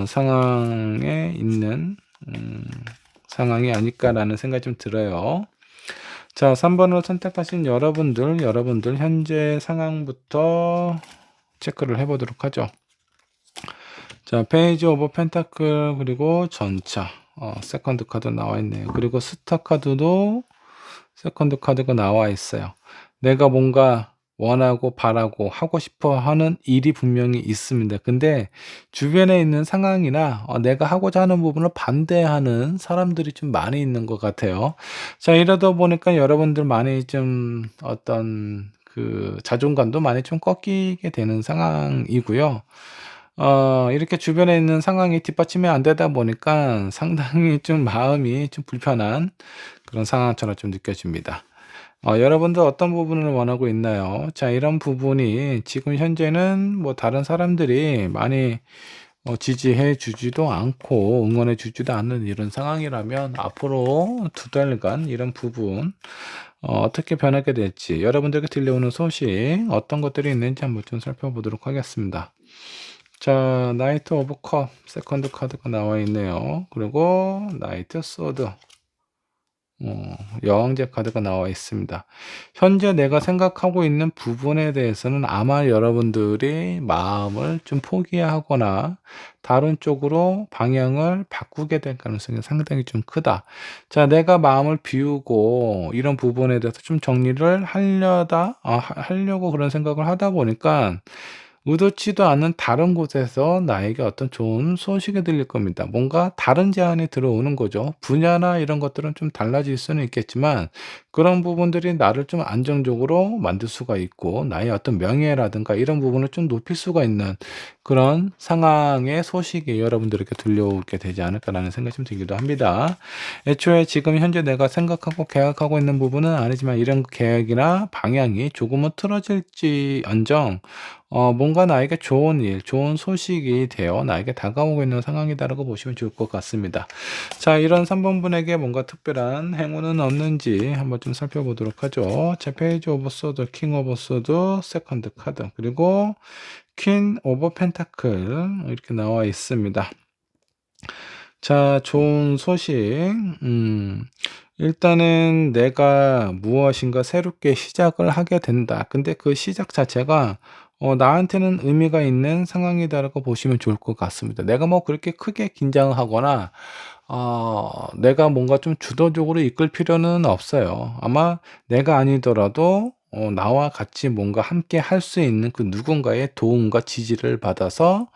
A: 상황에 있는 상황이 아닐까라는 생각이 좀 들어요. 자 3 번을 선택하신 여러분들 현재 상황부터 체크를 해 보도록 하죠. 자 페이지 오브 펜타클 그리고 전차 세컨드 카드 나와 있네요. 그리고 스타 카드도 세컨드 카드가 나와 있어요. 내가 뭔가 원하고 바라고 하고 싶어 하는 일이 분명히 있습니다. 근데 주변에 있는 상황이나 내가 하고자 하는 부분을 반대하는 사람들이 좀 많이 있는 것 같아요. 자 이러다 보니까 여러분들 많이 좀 어떤 그 자존감도 많이 좀 꺾이게 되는 상황이고요. 이렇게 주변에 있는 상황이 뒷받침이 안 되다 보니까 상당히 좀 마음이 좀 불편한 그런 상황처럼 좀 느껴집니다. 여러분들 어떤 부분을 원하고 있나요? 자 이런 부분이 지금 현재는 뭐 다른 사람들이 많이 지지해 주지도 않고 응원해 주지도 않는 이런 상황이라면 앞으로 2달간 이런 부분 어떻게 변하게 될지 여러분들에게 들려오는 소식 어떤 것들이 있는지 한번 좀 살펴보도록 하겠습니다. 자 나이트 오브 컵 세컨드 카드가 나와 있네요. 그리고 나이트 소드 여왕제 카드가 나와 있습니다. 현재 내가 생각하고 있는 부분에 대해서는 아마 여러분들이 마음을 좀 포기하거나 다른 쪽으로 방향을 바꾸게 될 가능성이 상당히 좀 크다. 자, 내가 마음을 비우고 이런 부분에 대해서 좀 정리를 하려고 그런 생각을 하다 보니까 의도치도 않은 다른 곳에서 나에게 어떤 좋은 소식이 들릴 겁니다. 뭔가 다른 제안이 들어오는 거죠. 분야나 이런 것들은 좀 달라질 수는 있겠지만 그런 부분들이 나를 좀 안정적으로 만들 수가 있고 나의 어떤 명예라든가 이런 부분을 좀 높일 수가 있는 그런 상황의 소식이 여러분들에게 들려오게 되지 않을까라는 생각이 좀 들기도 합니다. 애초에 지금 현재 내가 생각하고 계획하고 있는 부분은 아니지만 이런 계획이나 방향이 조금은 틀어질지언정 뭔가 나에게 좋은 일, 좋은 소식이 되어 나에게 다가오고 있는 상황이다라고 보시면 좋을 것 같습니다. 자, 이런 3번 분에게 뭔가 특별한 행운은 없는지 한번 좀 살펴보도록 하죠. 자, 페이지 오브 소드, 킹 오브 소드, 세컨드 카드, 그리고 퀸 오브 펜타클 이렇게 나와 있습니다. 자, 좋은 소식. 일단은 내가 무엇인가 새롭게 시작을 하게 된다. 근데 그 시작 자체가 나한테는 의미가 있는 상황이다라고 보시면 좋을 것 같습니다. 내가 뭐 그렇게 크게 긴장하거나 내가 뭔가 좀 주도적으로 이끌 필요는 없어요. 아마 내가 아니더라도 나와 같이 뭔가 함께 할 수 있는 그 누군가의 도움과 지지를 받아서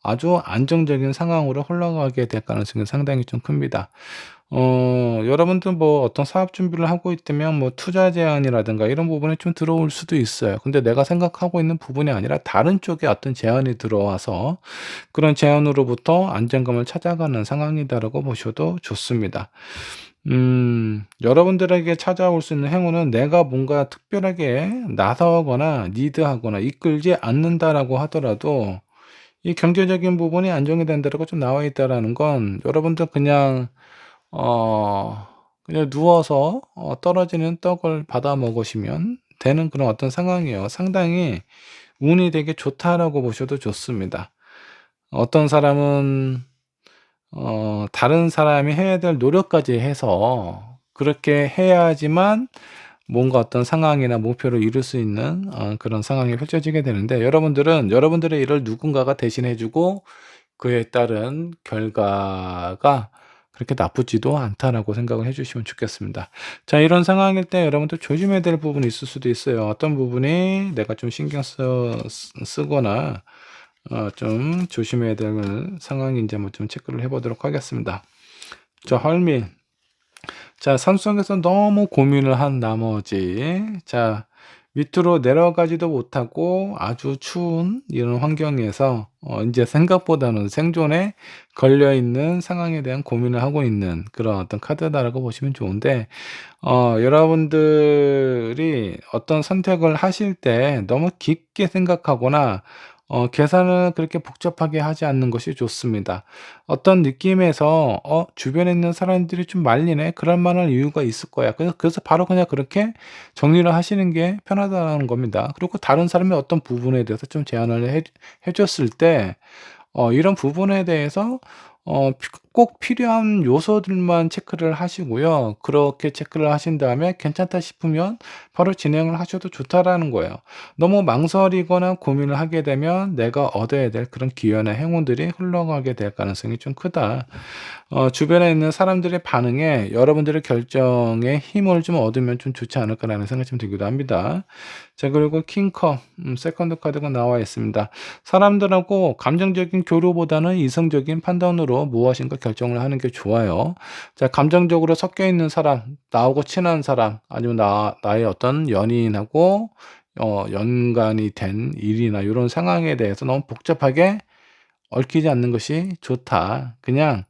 A: 아주 안정적인 상황으로 흘러가게 될 가능성이 상당히 좀 큽니다. 여러분들 뭐 어떤 사업 준비를 하고 있다면 뭐 투자 제안이라든가 이런 부분이 좀 들어올 수도 있어요. 근데 내가 생각하고 있는 부분이 아니라 다른 쪽에 어떤 제안이 들어와서 그런 제안으로부터 안정감을 찾아가는 상황이다라고 보셔도 좋습니다. 여러분들에게 찾아올 수 있는 행운은 내가 뭔가 특별하게 나서거나 리드하거나 이끌지 않는다라고 하더라도 이 경제적인 부분이 안정이 된다라고 좀 나와 있다라는 건 여러분들 그냥 누워서 떨어지는 떡을 받아 먹으시면 되는 그런 어떤 상황이에요. 상당히 운이 되게 좋다라고 보셔도 좋습니다. 어떤 사람은 다른 사람이 해야 될 노력까지 해서 그렇게 해야지만 뭔가 어떤 상황이나 목표를 이룰 수 있는 그런 상황이 펼쳐지게 되는데 여러분들은 여러분들의 일을 누군가가 대신해 주고 그에 따른 결과가 그렇게 나쁘지도 않다라고 생각을 해 주시면 좋겠습니다. 자, 이런 상황일 때 여러분들 조심해야 될 부분이 있을 수도 있어요. 어떤 부분이 내가 좀 신경 쓰거나 좀 조심해야 될 상황인지 한번 좀 체크를 해 보도록 하겠습니다. 자, 헐민. 자, 산속에서 너무 고민을 한 나머지 자, 밑으로 내려가지도 못하고 아주 추운 이런 환경에서 인제 생각보다는 생존에 걸려 있는 상황에 대한 고민을 하고 있는 그런 어떤 카드다라고 보시면 좋은데 여러분들이 어떤 선택을 하실 때 너무 깊게 생각하거나 계산을 그렇게 복잡하게 하지 않는 것이 좋습니다. 어떤 느낌에서 '주변에 있는 사람들이 좀 말리네. 그럴 만한 이유가 있을 거야.' 그래서 바로 그냥 그렇게 정리를 하시는 게 편하다는 겁니다. 그리고 다른 사람의 어떤 부분에 대해서 좀 제안을 해 줬을 때 이런 부분에 대해서 꼭 필요한 요소들만 체크를 하시고요. 그렇게 체크를 하신 다음에 괜찮다 싶으면 바로 진행을 하셔도 좋다라는 거예요. 너무 망설이거나 고민을 하게 되면 내가 얻어야 될 그런 기회나 행운들이 흘러가게 될 가능성이 좀 크다. 주변에 있는 사람들의 반응에 여러분들의 결정에 힘을 좀 얻으면 좀 좋지 않을까라는 생각이 좀 들기도 합니다. 자, 그리고 킹컵 세컨드 카드가 나와 있습니다. 사람들하고 감정적인 교류보다는 이성적인 판단으로 무엇인가 결정을 하는 게 좋아요. 자, 감정적으로 섞여 있는 사람, 나하고 친한 사람, 아니면 나의 어떤 연인하고 연관이 된 일이나 이런 상황에 대해서 너무 복잡하게 얽히지 않는 것이 좋다. 그냥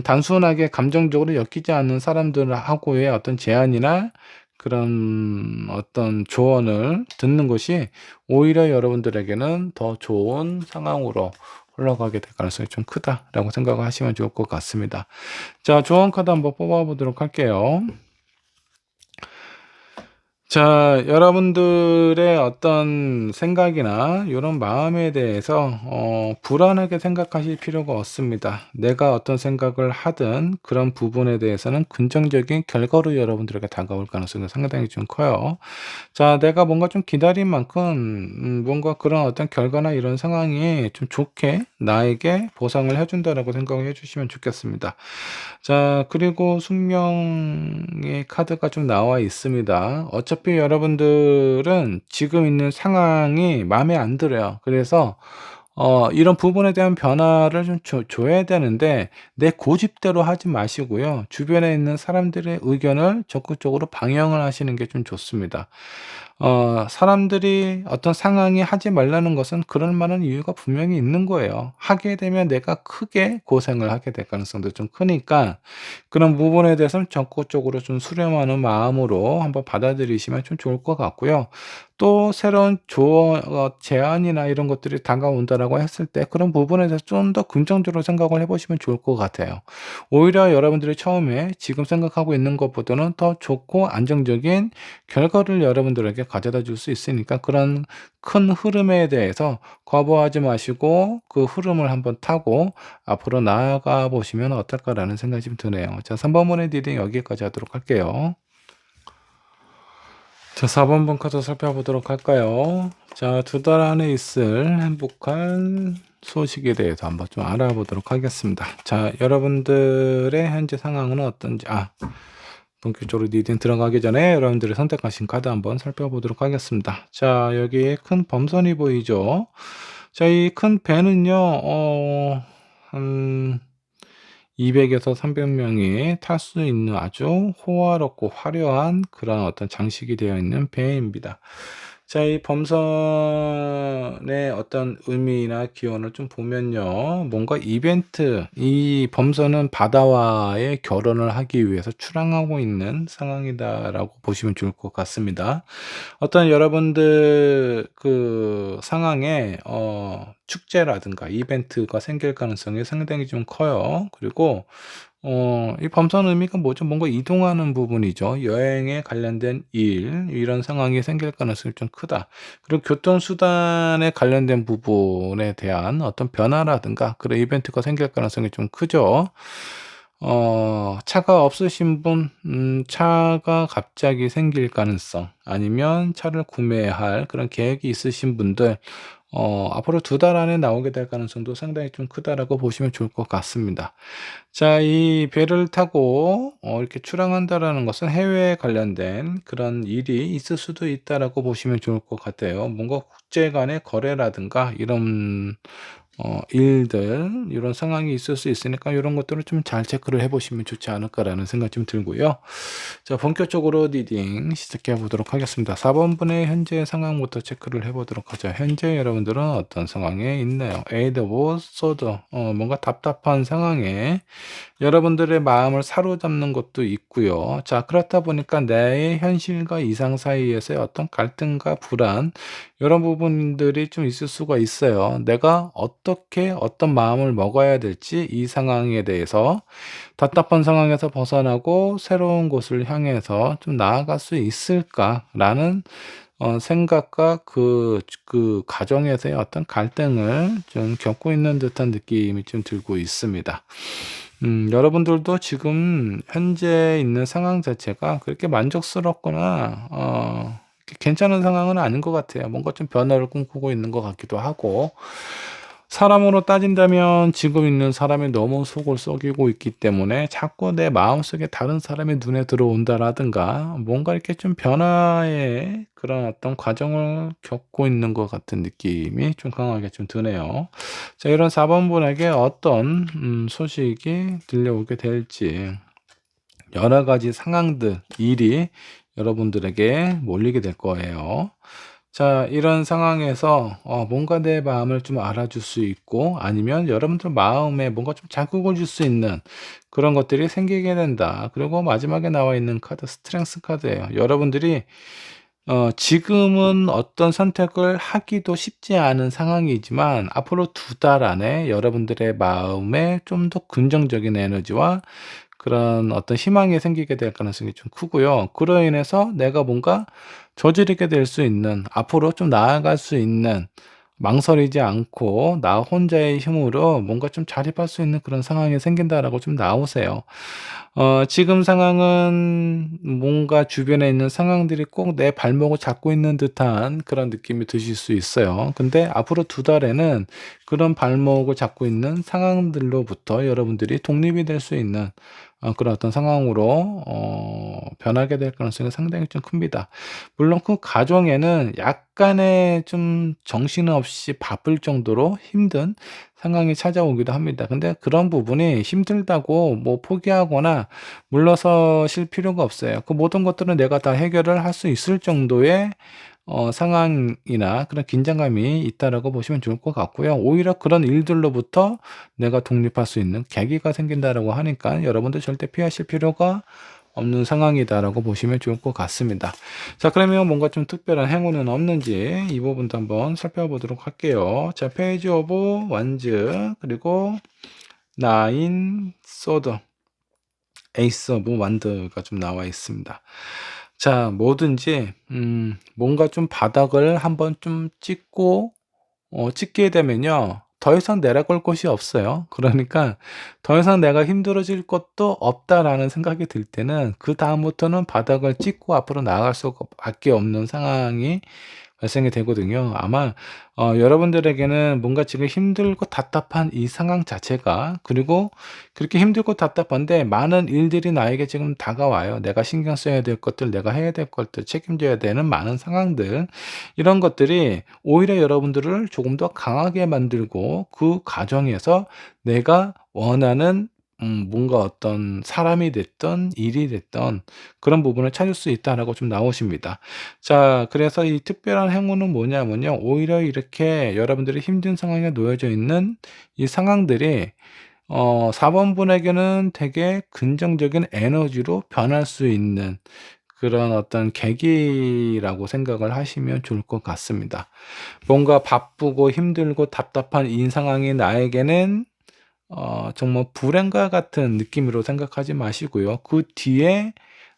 A: 단순하게 감정적으로 엮이지 않는 사람들하고의 어떤 제안이나 그런 어떤 조언을 듣는 것이 오히려 여러분들에게는 더 좋은 상황으로 흘러가게 될 가능성이 좀 크다라고 생각을 하시면 좋을 것 같습니다. 자, 조언 카드 한번 뽑아 보도록 할게요. 자, 여러분들의 어떤 생각이나 요런 마음에 대해서 불안하게 생각하실 필요가 없습니다. 내가 어떤 생각을 하든 그런 부분에 대해서는 긍정적인 결과로 여러분들에게 다가올 가능성이 상당히 좀 커요. 자, 내가 뭔가 좀 기다린 만큼 뭔가 그런 어떤 결과나 이런 상황이 좀 좋게 나에게 보상을 해 준다라고 생각을 해 주시면 좋겠습니다. 자, 그리고 숙명의 카드가 좀 나와 있습니다. 어차피 여러분들은 지금 있는 상황이 마음에 안 들어요. 그래서 이런 부분에 대한 변화를 좀 줘야 되는데 내 고집대로 하지 마시고요. 주변에 있는 사람들의 의견을 적극적으로 방영을 하시는 게 좀 좋습니다. 사람들이 어떤 상황이 하지 말라는 것은 그럴 만한 이유가 분명히 있는 거예요. 하게 되면 내가 크게 고생을 하게 될 가능성도 좀 크니까 그런 부분에 대해서는 적극적으로 좀 수렴하는 마음으로 한번 받아들이시면 좀 좋을 것 같고요. 또 새로운 조언 제안이나 이런 것들이 다가온다라고 했을 때 그런 부분에 대해서 좀 더 긍정적으로 생각을 해 보시면 좋을 것 같아요. 오히려 여러분들이 처음에 지금 생각하고 있는 것보다는 더 좋고 안정적인 결과를 여러분들에게 가져다 줄 수 있으니까 그런 큰 흐름에 대해서 거부하지 마시고 그 흐름을 한번 타고 앞으로 나아가 보시면 어떨까라는 생각이 좀 드네요. 자, 3번 번의 리딩 여기까지 하도록 할게요. 자, 4번 번 카드 살펴보도록 할까요? 자, 두 달 안에 있을 행복한 소식에 대해서 한번 좀 알아보도록 하겠습니다. 자, 여러분들의 현재 상황은 어떤지, 본격적으로 리딩 들어가기 전에 여러분들이 선택하신 카드 한번 살펴보도록 하겠습니다. 자, 여기 큰 범선이 보이죠? 자, 이 큰 배는요, 한 200에서 300명이 탈 수 있는 아주 호화롭고 화려한 그런 어떤 장식이 되어 있는 배입니다. 자, 이 범선의 어떤 의미나 기원을 좀 보면요. 뭔가 이벤트, 이 범선은 바다와의 결혼을 하기 위해서 출항하고 있는 상황이다라고 보시면 좋을 것 같습니다. 어떤 여러분들 그 상황에 축제라든가 이벤트가 생길 가능성이 상당히 좀 커요. 그리고 이 범선 의미가 뭐죠? 뭔가 이동하는 부분이죠. 여행에 관련된 일, 이런 상황이 생길 가능성이 좀 크다. 그리고 교통수단에 관련된 부분에 대한 어떤 변화라든가 그런 이벤트가 생길 가능성이 좀 크죠. 차가 없으신 분, 차가 갑자기 생길 가능성, 아니면 차를 구매할 그런 계획이 있으신 분들, 앞으로 두 달 안에 나오게 될 가능성도 상당히 좀 크다라고 보시면 좋을 것 같습니다. 자, 이 배를 타고 이렇게 출항한다라는 것은 해외에 관련된 그런 일이 있을 수도 있다라고 보시면 좋을 것 같아요. 뭔가 국제 간의 거래라든가 이런 일들 이런 상황이 있을 수 있으니까 이런 것들을 좀 잘 체크를 해 보시면 좋지 않을까라는 생각이 좀 들고요. 자, 본격적으로 리딩 시작해 보도록 하겠습니다. 4번 분의 현재 상황부터 체크를 해 보도록 하죠. 현재 여러분들은 어떤 상황에 있나요? 에이드 오브 소드, 뭔가 답답한 상황에 여러분들의 마음을 사로잡는 것도 있고요. 자, 그렇다 보니까 내 현실과 이상 사이에서의 어떤 갈등과 불안, 이런 부분들이 좀 있을 수가 있어요. 내가 어떻게 어떤 마음을 먹어야 될지 이 상황에 대해서 답답한 상황에서 벗어나고 새로운 곳을 향해서 좀 나아갈 수 있을까라는 생각과 그 과정에서의 어떤 갈등을 좀 겪고 있는 듯한 느낌이 좀 들고 있습니다. 여러분들도 지금 현재 있는 상황 자체가 그렇게 만족스럽거나 이렇게 괜찮은 상황은 아닌 것 같아요. 뭔가 좀 변화를 꿈꾸고 있는 것 같기도 하고, 사람으로 따진다면 지금 있는 사람이 너무 속을 썩이고 있기 때문에 자꾸 내 마음속에 다른 사람이 눈에 들어온다라든가 뭔가 이렇게 좀 변화의 그런 어떤 과정을 겪고 있는 것 같은 느낌이 좀 강하게 좀 드네요. 자, 이런 4번 분에게 어떤 소식이 들려오게 될지, 여러 가지 상황들, 일이 여러분들에게 몰리게 될 거예요. 자, 이런 상황에서 뭔가 내 마음을 좀 알아줄 수 있고 아니면 여러분들 마음에 뭔가 좀 자극을 줄 수 있는 그런 것들이 생기게 된다. 그리고 마지막에 나와 있는 카드 스트렝스 카드예요. 여러분들이 지금은 어떤 선택을 하기도 쉽지 않은 상황이지만 앞으로 두 달 안에 여러분들의 마음에 좀 더 긍정적인 에너지와 그런 어떤 희망이 생기게 될 가능성이 좀 크고요. 그로 인해서 내가 뭔가 저지르게 될 수 있는, 앞으로 좀 나아갈 수 있는, 망설이지 않고 나 혼자의 힘으로 뭔가 좀 자립할 수 있는 그런 상황이 생긴다라고 좀 나오세요. 지금 상황은 뭔가 주변에 있는 상황들이 꼭 내 발목을 잡고 있는 듯한 그런 느낌이 드실 수 있어요. 근데 앞으로 2달에는 그런 발목을 잡고 있는 상황들로부터 여러분들이 독립이 될 수 있는 그런 어떤 상황으로 변하게 될 가능성이 상당히 좀 큽니다. 물론 그 과정에는 약간의 좀 정신없이 바쁠 정도로 힘든 상황이 찾아오기도 합니다. 근데 그런 부분이 힘들다고 뭐 포기하거나 물러서실 필요가 없어요. 그 모든 것들은 내가 다 해결을 할 수 있을 정도의 상황이나 그런 긴장감이 있다라고 보시면 좋을 것 같고요. 오히려 그런 일들로부터 내가 독립할 수 있는 계기가 생긴다라고 하니까 여러분도 절대 피하실 필요가 없는 상황이다라고 보시면 좋을 것 같습니다. 자, 그러면 뭔가 좀 특별한 행운은 없는지 이 부분도 한번 살펴보도록 할게요. 자, 페이지 오브 완즈, 그리고 나인 소드, 에이스 오브 완드가 좀 나와 있습니다. 자, 뭐든지 뭔가 좀 바닥을 한번 좀 찍게 되면요, 더 이상 내려갈 곳이 없어요. 그러니까 더 이상 내가 힘들어질 것도 없다라는 생각이 들 때는 그다음부터는 바닥을 찍고 앞으로 나아갈 수밖에 없는 상황이 발생이 되거든요. 아마 여러분들에게는 뭔가 지금 힘들고 답답한 이 상황 자체가, 그리고 그렇게 힘들고 답답한데 많은 일들이 나에게 지금 다가와요. 내가 신경 써야 될 것들, 내가 해야 될 것들, 책임져야 되는 많은 상황들, 이런 것들이 오히려 여러분들을 조금 더 강하게 만들고 그 과정에서 내가 원하는 뭔가 어떤 사람이 됐든 일이 됐든 그런 부분을 찾을 수 있다라고 좀 나오십니다. 자, 그래서 이 특별한 행운은 뭐냐면요, 오히려 이렇게 여러분들이 힘든 상황에 놓여져 있는 이 상황들이 4번 분에게는 되게 긍정적인 에너지로 변할 수 있는 그런 어떤 계기라고 생각을 하시면 좋을 것 같습니다. 뭔가 바쁘고 힘들고 답답한 이 상황이 나에게는 정말 불행과 같은 느낌으로 생각하지 마시고요. 그 뒤에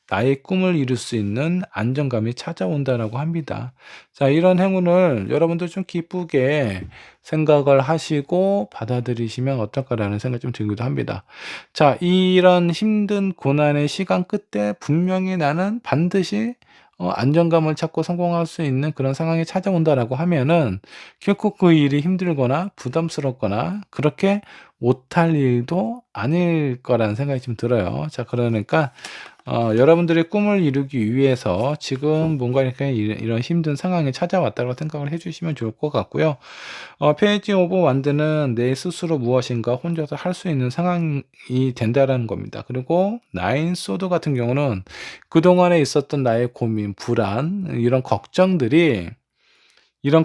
A: 나의 꿈을 이룰 수 있는 안정감이 찾아온다라고 합니다. 자, 이런 행운을 여러분들 좀 기쁘게 생각을 하시고 받아들이시면 어떨까라는 생각이 좀 들기도 합니다. 자, 이런 힘든 고난의 시간 끝에 분명히 나는 반드시 안정감을 찾고 성공할 수 있는 그런 상황이 찾아온다라고 하면은 결코 그 일이 힘들거나 부담스럽거나 그렇게 못할 일도 아닐 거라는 생각이 좀 들어요. 자, 그러니까 여러분들의 꿈을 이루기 위해서 지금 뭔가 이렇게 이런 힘든 상황이 찾아왔다고 생각을 해주시면 좋을 것 같고요. 페이지 오브 완드는 내 스스로 무엇인가 혼자서 할 수 있는 상황이 된다라는 겁니다. 그리고 나인 소드 같은 경우는 그동안에 있었던 나의 고민, 불안, 이런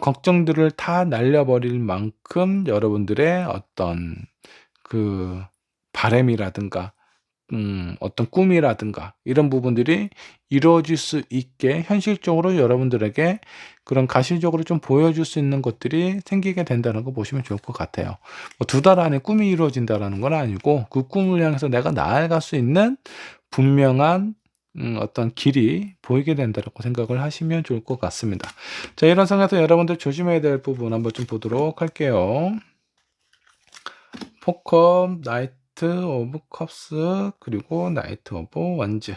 A: 걱정들을 다 날려버릴 만큼 여러분들의 어떤 그 바램이라든가 어떤 꿈이라든가 이런 부분들이 이루어질 수 있게 현실적으로 여러분들에게 그런 가시적으로 좀 보여줄 수 있는 것들이 생기게 된다는 거 보시면 좋을 것 같아요. 뭐 2달 안에 꿈이 이루어진다라는 건 아니고 그 꿈을 향해서 내가 나아갈 수 있는 분명한 어떤 길이 보이게 된다고 생각을 하시면 좋을 것 같습니다. 자, 이런 상황에서 여러분들 조심해야 될 부분 한번 좀 보도록 할게요. 포컵, 나이트 오브 컵스, 그리고 나이트 오브 원즈.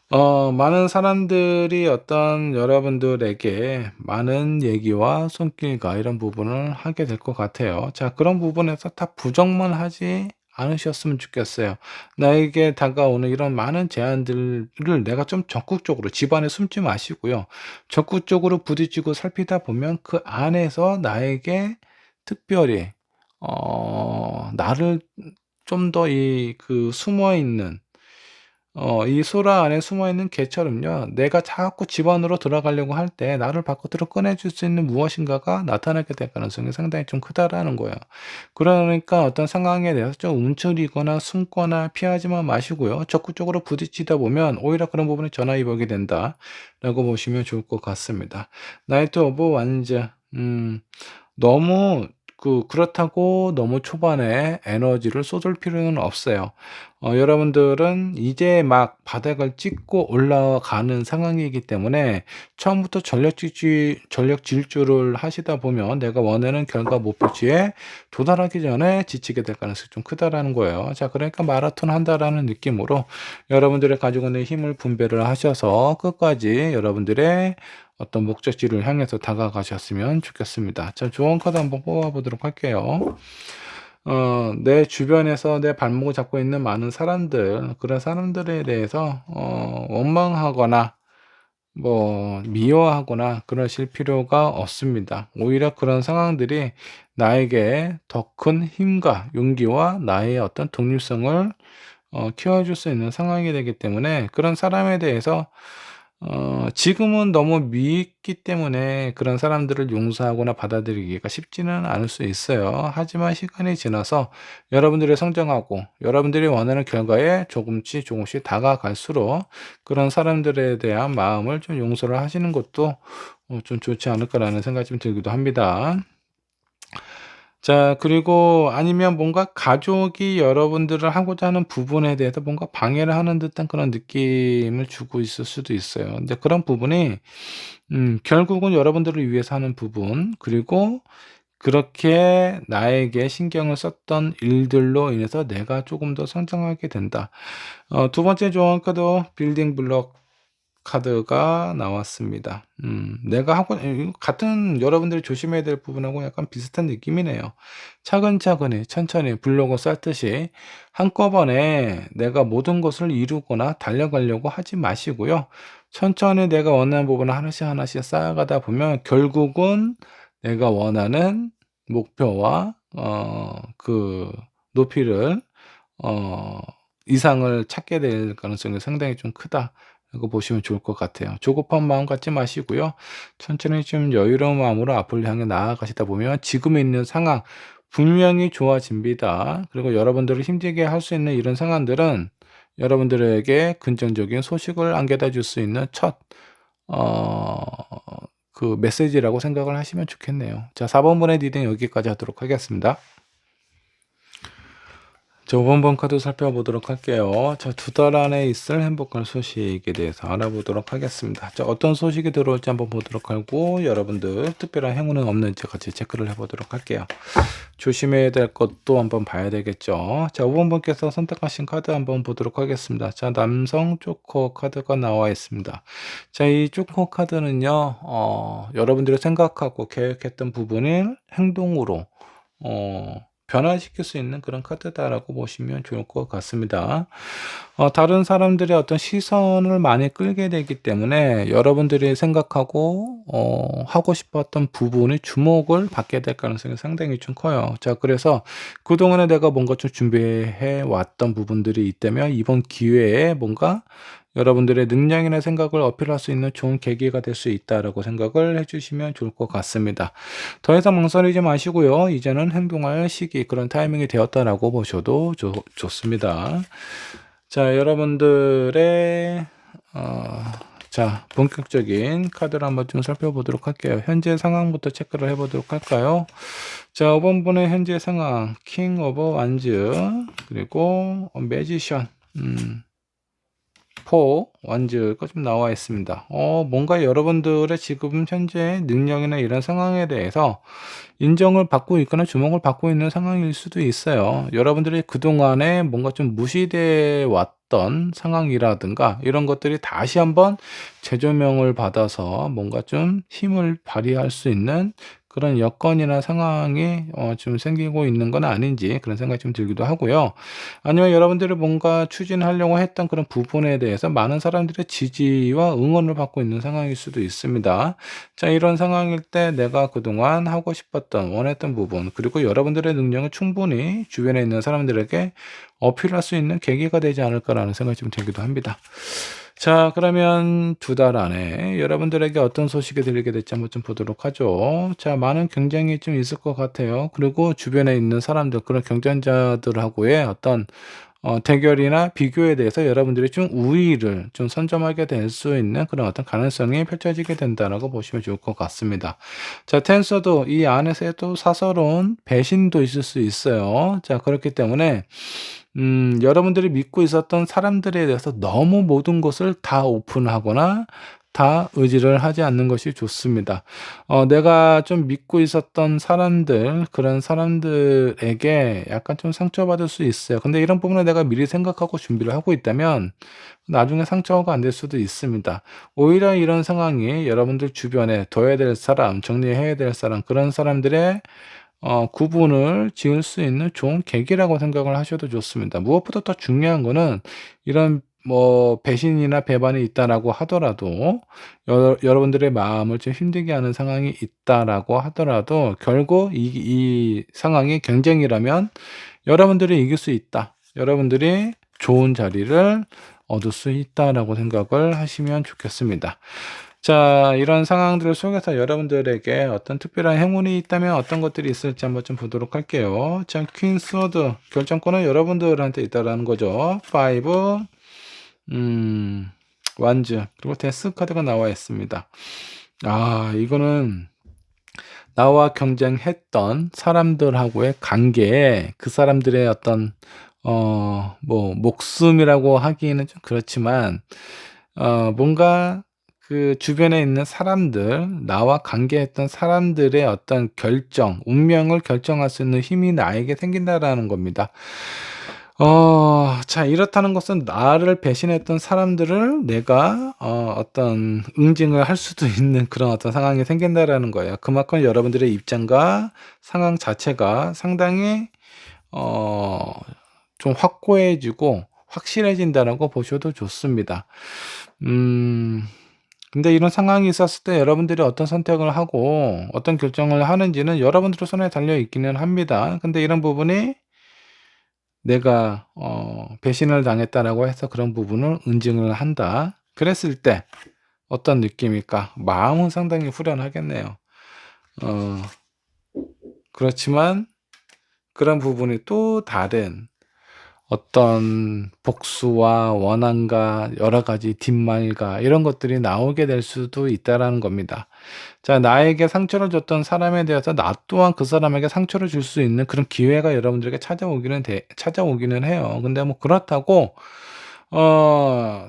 A: 많은 사람들이 어떤 여러분들에게 많은 얘기와 손길과 이런 부분을 하게 될 것 같아요. 자, 그런 부분에서 다 부정만 하지 않으셨으면 좋겠어요. 나에게 다가오는 이런 많은 제안들을 내가 좀 적극적으로 집안에 숨지 마시고요. 적극적으로 부딪히고 살피다 보면 그 안에서 나에게 특별히 나를 좀 더 숨어 있는 이 소라 안에 숨어 있는 개처럼요, 내가 자꾸 집 안으로 들어가려고 할 때 나를 밖으로 꺼내줄 수 있는 무엇인가가 나타나게 될 가능성이 상당히 좀 크다라는 거예요. 그러니까 어떤 상황에 대해서 좀 움츠리거나 숨거나 피하지만 마시고요, 적극적으로 부딪히다 보면 오히려 그런 부분이 전화위복이 된다라고 보시면 좋을 것 같습니다. 나이트 오브 완즈. 너무 그렇다고 너무 초반에 에너지를 쏟을 필요는 없어요. 여러분들은 이제 막 바닥을 찍고 올라가는 상황이기 때문에 처음부터 전력 질주를 하시다 보면 내가 원하는 결과 목표치에 도달하기 전에 지치게 될 가능성이 좀 크다라는 거예요. 자, 그러니까 마라톤 한다라는 느낌으로 여러분들의 가지고 있는 힘을 분배를 하셔서 끝까지 여러분들의 어떤 목적지를 향해서 다가가셨으면 좋겠습니다. 자, 좋은 카드 한번 뽑아보도록 할게요. 내 주변에서 내 발목을 잡고 있는 많은 사람들, 그런 사람들에 대해서, 원망하거나, 미워하거나 그러실 필요가 없습니다. 오히려 그런 상황들이 나에게 더 큰 힘과 용기와 나의 어떤 독립성을 키워줄 수 있는 상황이 되기 때문에 그런 사람에 대해서 지금은 너무 미있기 때문에 그런 사람들을 용서하거나 받아들이기가 쉽지는 않을 수 있어요. 하지만 시간이 지나서 여러분들이 성장하고 여러분들이 원하는 결과에 조금씩 다가갈수록 그런 사람들에 대한 마음을 좀 용서를 하시는 것도 좀 좋지 않을까라는 생각이 좀 들기도 합니다. 자, 그리고 아니면 뭔가 가족이 여러분들을 하고자 하는 부분에 대해서 뭔가 방해를 하는 듯한 그런 느낌을 주고 있을 수도 있어요. 근데 그런 부분이 결국은 여러분들을 위해서 하는 부분, 그리고 그렇게 나에게 신경을 썼던 일들로 인해서 내가 조금 더 성장하게 된다. 두 번째 조언 카드 빌딩 블록 카드가 나왔습니다. 내가 하고 같은 여러분들이 조심해야 될 부분하고 약간 비슷한 느낌이네요. 차근차근히 천천히 블록을 쌓듯이 한꺼번에 내가 모든 것을 이루거나 달려가려고 하지 마시고요. 천천히 내가 원하는 부분을 하나씩 쌓아가다 보면 결국은 내가 원하는 목표와 그 높이를 이상을 찾게 될 가능성이 상당히 좀 크다. 라고 보시면 좋을 것 같아요. 조급한 마음 갖지 마시고요. 천천히 좀 여유로운 마음으로 앞을 향해 나아가시다 보면 지금 있는 상황 분명히 좋아집니다. 그리고 여러분들을 힘들게 할 수 있는 이런 상황들은 여러분들에게 긍정적인 소식을 안겨다 줄 수 있는 어, 그 메시지라고 생각을 하시면 좋겠네요. 자, 4번분의 리딩 여기까지 하도록 하겠습니다. 자, 5번 카드 살펴보도록 할게요. 자, 2달 안에 있을 행복한 소식에 대해서 알아보도록 하겠습니다. 자, 어떤 소식이 들어올지 한번 보도록 하고 여러분들 특별한 행운은 없는지 같이 체크를 해보도록 할게요. 조심해야 될 것도 한번 봐야 되겠죠. 자, 5번 분께서 선택하신 카드 한번 보도록 하겠습니다. 자, 남성 조커 카드가 나와 있습니다. 자, 이 조커 카드는요, 여러분들이 생각하고 계획했던 부분을 행동으로, 변화시킬 수 있는 그런 카드다라고 보시면 좋을 것 같습니다. 다른 사람들의 어떤 시선을 많이 끌게 되기 때문에 여러분들이 생각하고 하고 싶었던 부분이 주목을 받게 될 가능성이 상당히 좀 커요. 자, 그래서 그동안에 내가 뭔가 좀 준비해 왔던 부분들이 있다면 이번 기회에 뭔가 여러분들의 능력이나 생각을 어필할 수 있는 좋은 계기가 될 수 있다라고 생각을 해주시면 좋을 것 같습니다. 더 이상 망설이지 마시고요. 이제는 행동할 시기, 그런 타이밍이 되었다라고 보셔도 좋습니다. 자, 여러분들의 자, 본격적인 카드를 한번 좀 살펴보도록 할게요. 현재 상황부터 체크를 해보도록 할까요? 자, 5번분의 현재 상황, 킹 오브 완즈, 그리고 매지션, 완즈가 좀 나와 있습니다. 뭔가 여러분들의 지금 현재 능력이나 이런 상황에 대해서 인정을 받고 있거나 주목을 받고 있는 상황일 수도 있어요. 여러분들이 그동안에 뭔가 좀 무시돼 왔던 상황이라든가 이런 것들이 다시 한번 재조명을 받아서 뭔가 좀 힘을 발휘할 수 있는 그런 여건이나 상황이 좀 생기고 있는 건 아닌지 그런 생각이 좀 들기도 하고요. 아니면 여러분들이 뭔가 추진하려고 했던 그런 부분에 대해서 많은 사람들의 지지와 응원을 받고 있는 상황일 수도 있습니다. 자, 이런 상황일 때 내가 그동안 하고 싶었던 원했던 부분, 그리고 여러분들의 능력을 충분히 주변에 있는 사람들에게 어필할 수 있는 계기가 되지 않을까라는 생각이 좀 들기도 합니다. 자, 그러면 2달 안에 여러분들에게 어떤 소식이 들리게 될지 한번 좀 보도록 하죠. 자, 많은 경쟁이 좀 있을 것 같아요. 그리고 주변에 있는 사람들, 그런 경쟁자들하고의 어떤 대결이나 비교에 대해서 여러분들이 좀 우위를 좀 선점하게 될 수 있는 그런 어떤 가능성이 펼쳐지게 된다라고 보시면 좋을 것 같습니다. 자, 텐서도 이 안에서 또 사서로운 배신도 있을 수 있어요. 자, 그렇기 때문에 여러분들이 믿고 있었던 사람들에 대해서 너무 모든 것을 다 오픈하거나 다 의지를 하지 않는 것이 좋습니다. 내가 좀 믿고 있었던 사람들, 그런 사람들에게 약간 좀 상처받을 수 있어요. 근데 이런 부분을 내가 미리 생각하고 준비를 하고 있다면 나중에 상처가 안 될 수도 있습니다. 오히려 이런 상황이 여러분들 주변에 둬야 될 사람, 정리해야 될 사람, 그런 사람들의 구분을 지을 수 있는 좋은 계기라고 생각을 하셔도 좋습니다. 무엇보다 더 중요한 거는 이런 뭐 배신이나 배반이 있다라고 하더라도 여러분들의 마음을 좀 힘들게 하는 상황이 있다라고 하더라도 결국 이 상황이 경쟁이라면 여러분들이 이길 수 있다. 여러분들이 좋은 자리를 얻을 수 있다라고 생각을 하시면 좋겠습니다. 자, 이런 상황들 속에서 여러분들에게 어떤 특별한 행운이 있다면 어떤 것들이 있을지 한번 좀 보도록 할게요. 자, 퀸 스워드 결정권은 여러분들한테 있다라는 거죠. 5, 완즈, 그리고 데스 카드가 나와 있습니다. 이거는 나와 경쟁했던 사람들하고의 관계에 그 사람들의 어떤 뭐 목숨이라고 하기에는 좀 그렇지만 뭔가 그 주변에 있는 사람들, 나와 관계했던 사람들의 어떤 결정, 운명을 결정할 수 있는 힘이 나에게 생긴다라는 겁니다. 자, 이렇다는 것은 나를 배신했던 사람들을 내가 어떤 응징을 할 수도 있는 그런 어떤 상황이 생긴다라는 거예요. 그만큼 여러분들의 입장과 상황 자체가 상당히 어 좀 확고해지고 확실해진다라고 보셔도 좋습니다. 근데 이런 상황이 있었을 때 여러분들이 어떤 선택을 하고 어떤 결정을 하는지는 여러분들의 손에 달려 있기는 합니다. 근데 이런 부분이 내가 배신을 당했다라고 해서 그런 부분을 인증을 한다. 그랬을 때 어떤 느낌일까? 마음은 상당히 후련하겠네요. 어 그렇지만 그런 부분이 또 다른 어떤 복수와 원한과 여러 가지 뒷말과 이런 것들이 나오게 될 수도 있다라는 겁니다. 자, 나에게 상처를 줬던 사람에 대해서 나 또한 그 사람에게 상처를 줄 수 있는 그런 기회가 여러분들에게 찾아오기는 해요. 근데 뭐 그렇다고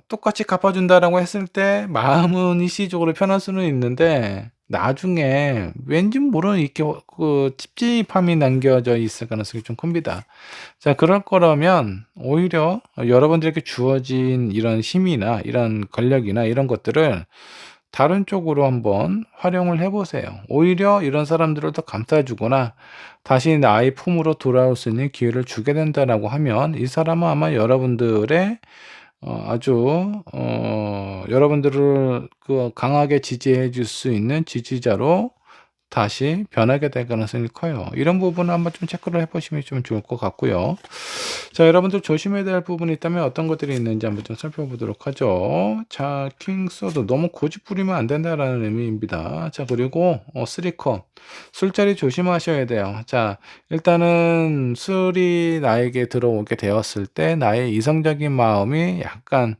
A: 똑같이 갚아준다라고 했을 때 마음은 일시적으로 편할 수는 있는데 나중에 왠지 모르는 이렇게 그 찝찝함이 남겨져 있을 가능성이 좀 큽니다. 자, 그럴 거라면 오히려 여러분들에게 주어진 이런 힘이나 이런 권력이나 이런 것들을 다른 쪽으로 한번 활용을 해 보세요. 오히려 이런 사람들을 더 감싸 주거나 다시 나의 품으로 돌아올 수 있는 기회를 주게 된다라고 하면 이 사람은 아마 여러분들의 아주 여러분들을 그 강하게 지지해 줄 수 있는 지지자로 다시 변하게 될 가능성이 커요. 이런 부분을 한번 좀 체크를 해 보시면 좀 좋을 것 같고요. 자, 여러분들 조심해야 될 부분이 있다면 어떤 것들이 있는지 한번 좀 살펴보도록 하죠. 자, 킹 소드 너무 고집 부리면 안 된다라는 의미입니다. 자, 그리고 3컵 술자리 조심하셔야 돼요. 자, 일단은 술이 나에게 들어오게 되었을 때 나의 이성적인 마음이 약간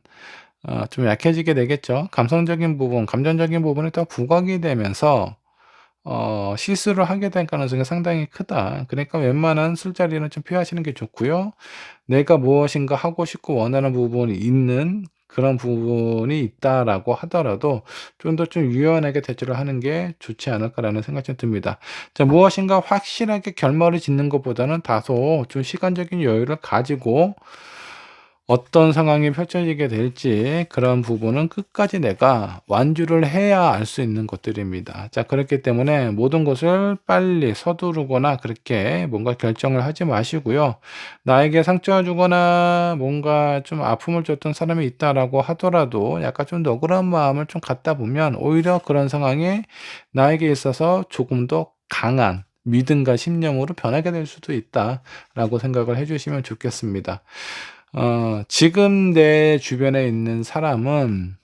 A: 좀 약해지게 되겠죠. 감성적인 부분, 감정적인 부분이 더 부각이 되면서 실수를 하게 될 가능성이 상당히 크다. 그러니까 웬만한 술자리는 좀 피하시는 게 좋고요. 내가 무엇인가 하고 싶고 원하는 부분이 있는 그런 부분이 있다라고 하더라도 좀 더 좀 유연하게 대처를 하는 게 좋지 않을까라는 생각이 좀 듭니다. 자, 무엇인가 확실하게 결말을 짓는 것보다는 다소 좀 시간적인 여유를 가지고 어떤 상황이 펼쳐지게 될지 그런 부분은 끝까지 내가 완주를 해야 알 수 있는 것들입니다. 자, 그렇기 때문에 모든 것을 빨리 서두르거나 그렇게 뭔가 결정을 하지 마시고요. 나에게 상처 주거나 뭔가 좀 아픔을 줬던 사람이 있다라고 하더라도 약간 좀 너그러운 마음을 좀 갖다 보면 오히려 그런 상황이 나에게 있어서 조금 더 강한 믿음과 신념으로 변하게 될 수도 있다라고 생각을 해주시면 좋겠습니다. 지금 내 주변에 있는 사람은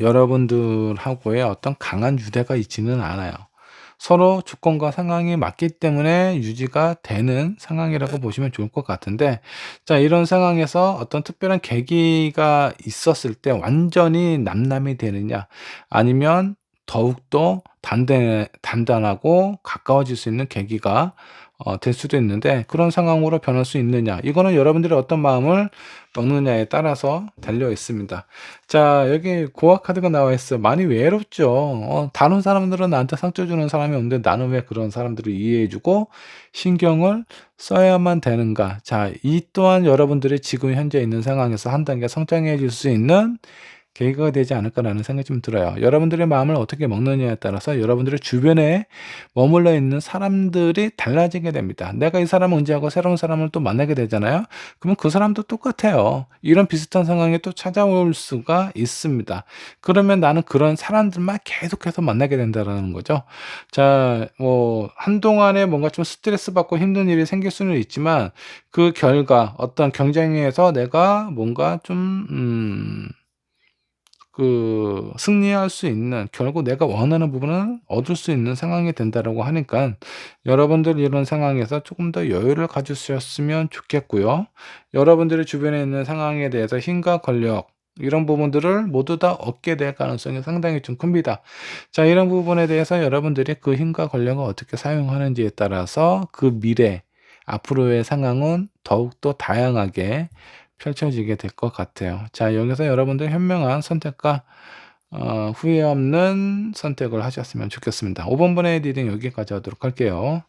A: 여러분들하고의 어떤 강한 유대가 있지는 않아요. 서로 주권과 상황이 맞기 때문에 유지가 되는 상황이라고 보시면 좋을 것 같은데, 자 이런 상황에서 어떤 특별한 계기가 있었을 때 완전히 남남이 되느냐, 아니면 더욱더 단단하고 가까워질 수 있는 계기가 될 수도 있는데, 그런 상황으로 변할 수 있느냐, 이거는 여러분들이 어떤 마음을 먹느냐에 따라서 달려 있습니다. 자 여기 고아 카드가 나와 있어요. 많이 외롭죠. 다른 사람들은 나한테 상처 주는 사람이 없는데 나는 왜 그런 사람들을 이해해 주고 신경을 써야만 되는가. 자 이 또한 여러분들이 지금 현재 있는 상황에서 한 단계 성장해 줄 수 있는 계기가 되지 않을까라는 생각이 좀 들어요. 여러분들의 마음을 어떻게 먹느냐에 따라서 여러분들의 주변에 머물러 있는 사람들이 달라지게 됩니다. 내가 이 사람을 의지하고 새로운 사람을 또 만나게 되잖아요. 그러면 그 사람도 똑같아요. 이런 비슷한 상황이 또 찾아올 수가 있습니다. 그러면 나는 그런 사람들만 계속해서 만나게 된다라는 거죠. 자, 뭐 한동안에 뭔가 좀 스트레스 받고 힘든 일이 생길 수는 있지만, 그 결과 어떤 경쟁에서 내가 뭔가 좀 승리할 수 있는, 결국 내가 원하는 부분을 얻을 수 있는 상황이 된다라고 하니까, 여러분들 이런 상황에서 조금 더 여유를 가지셨으면 좋겠고요. 여러분들의 주변에 있는 상황에 대해서 힘과 권력, 이런 부분들을 모두 다 얻게 될 가능성이 상당히 좀 큽니다. 자 이런 부분에 대해서 여러분들이 그 힘과 권력을 어떻게 사용하는지에 따라서 그 미래, 앞으로의 상황은 더욱더 다양하게 펼쳐지게 될 것 같아요. 자 여기서 여러분들 현명한 선택과 후회 없는 선택을 하셨으면 좋겠습니다. 5번 번의 리딩 여기까지 하도록 할게요.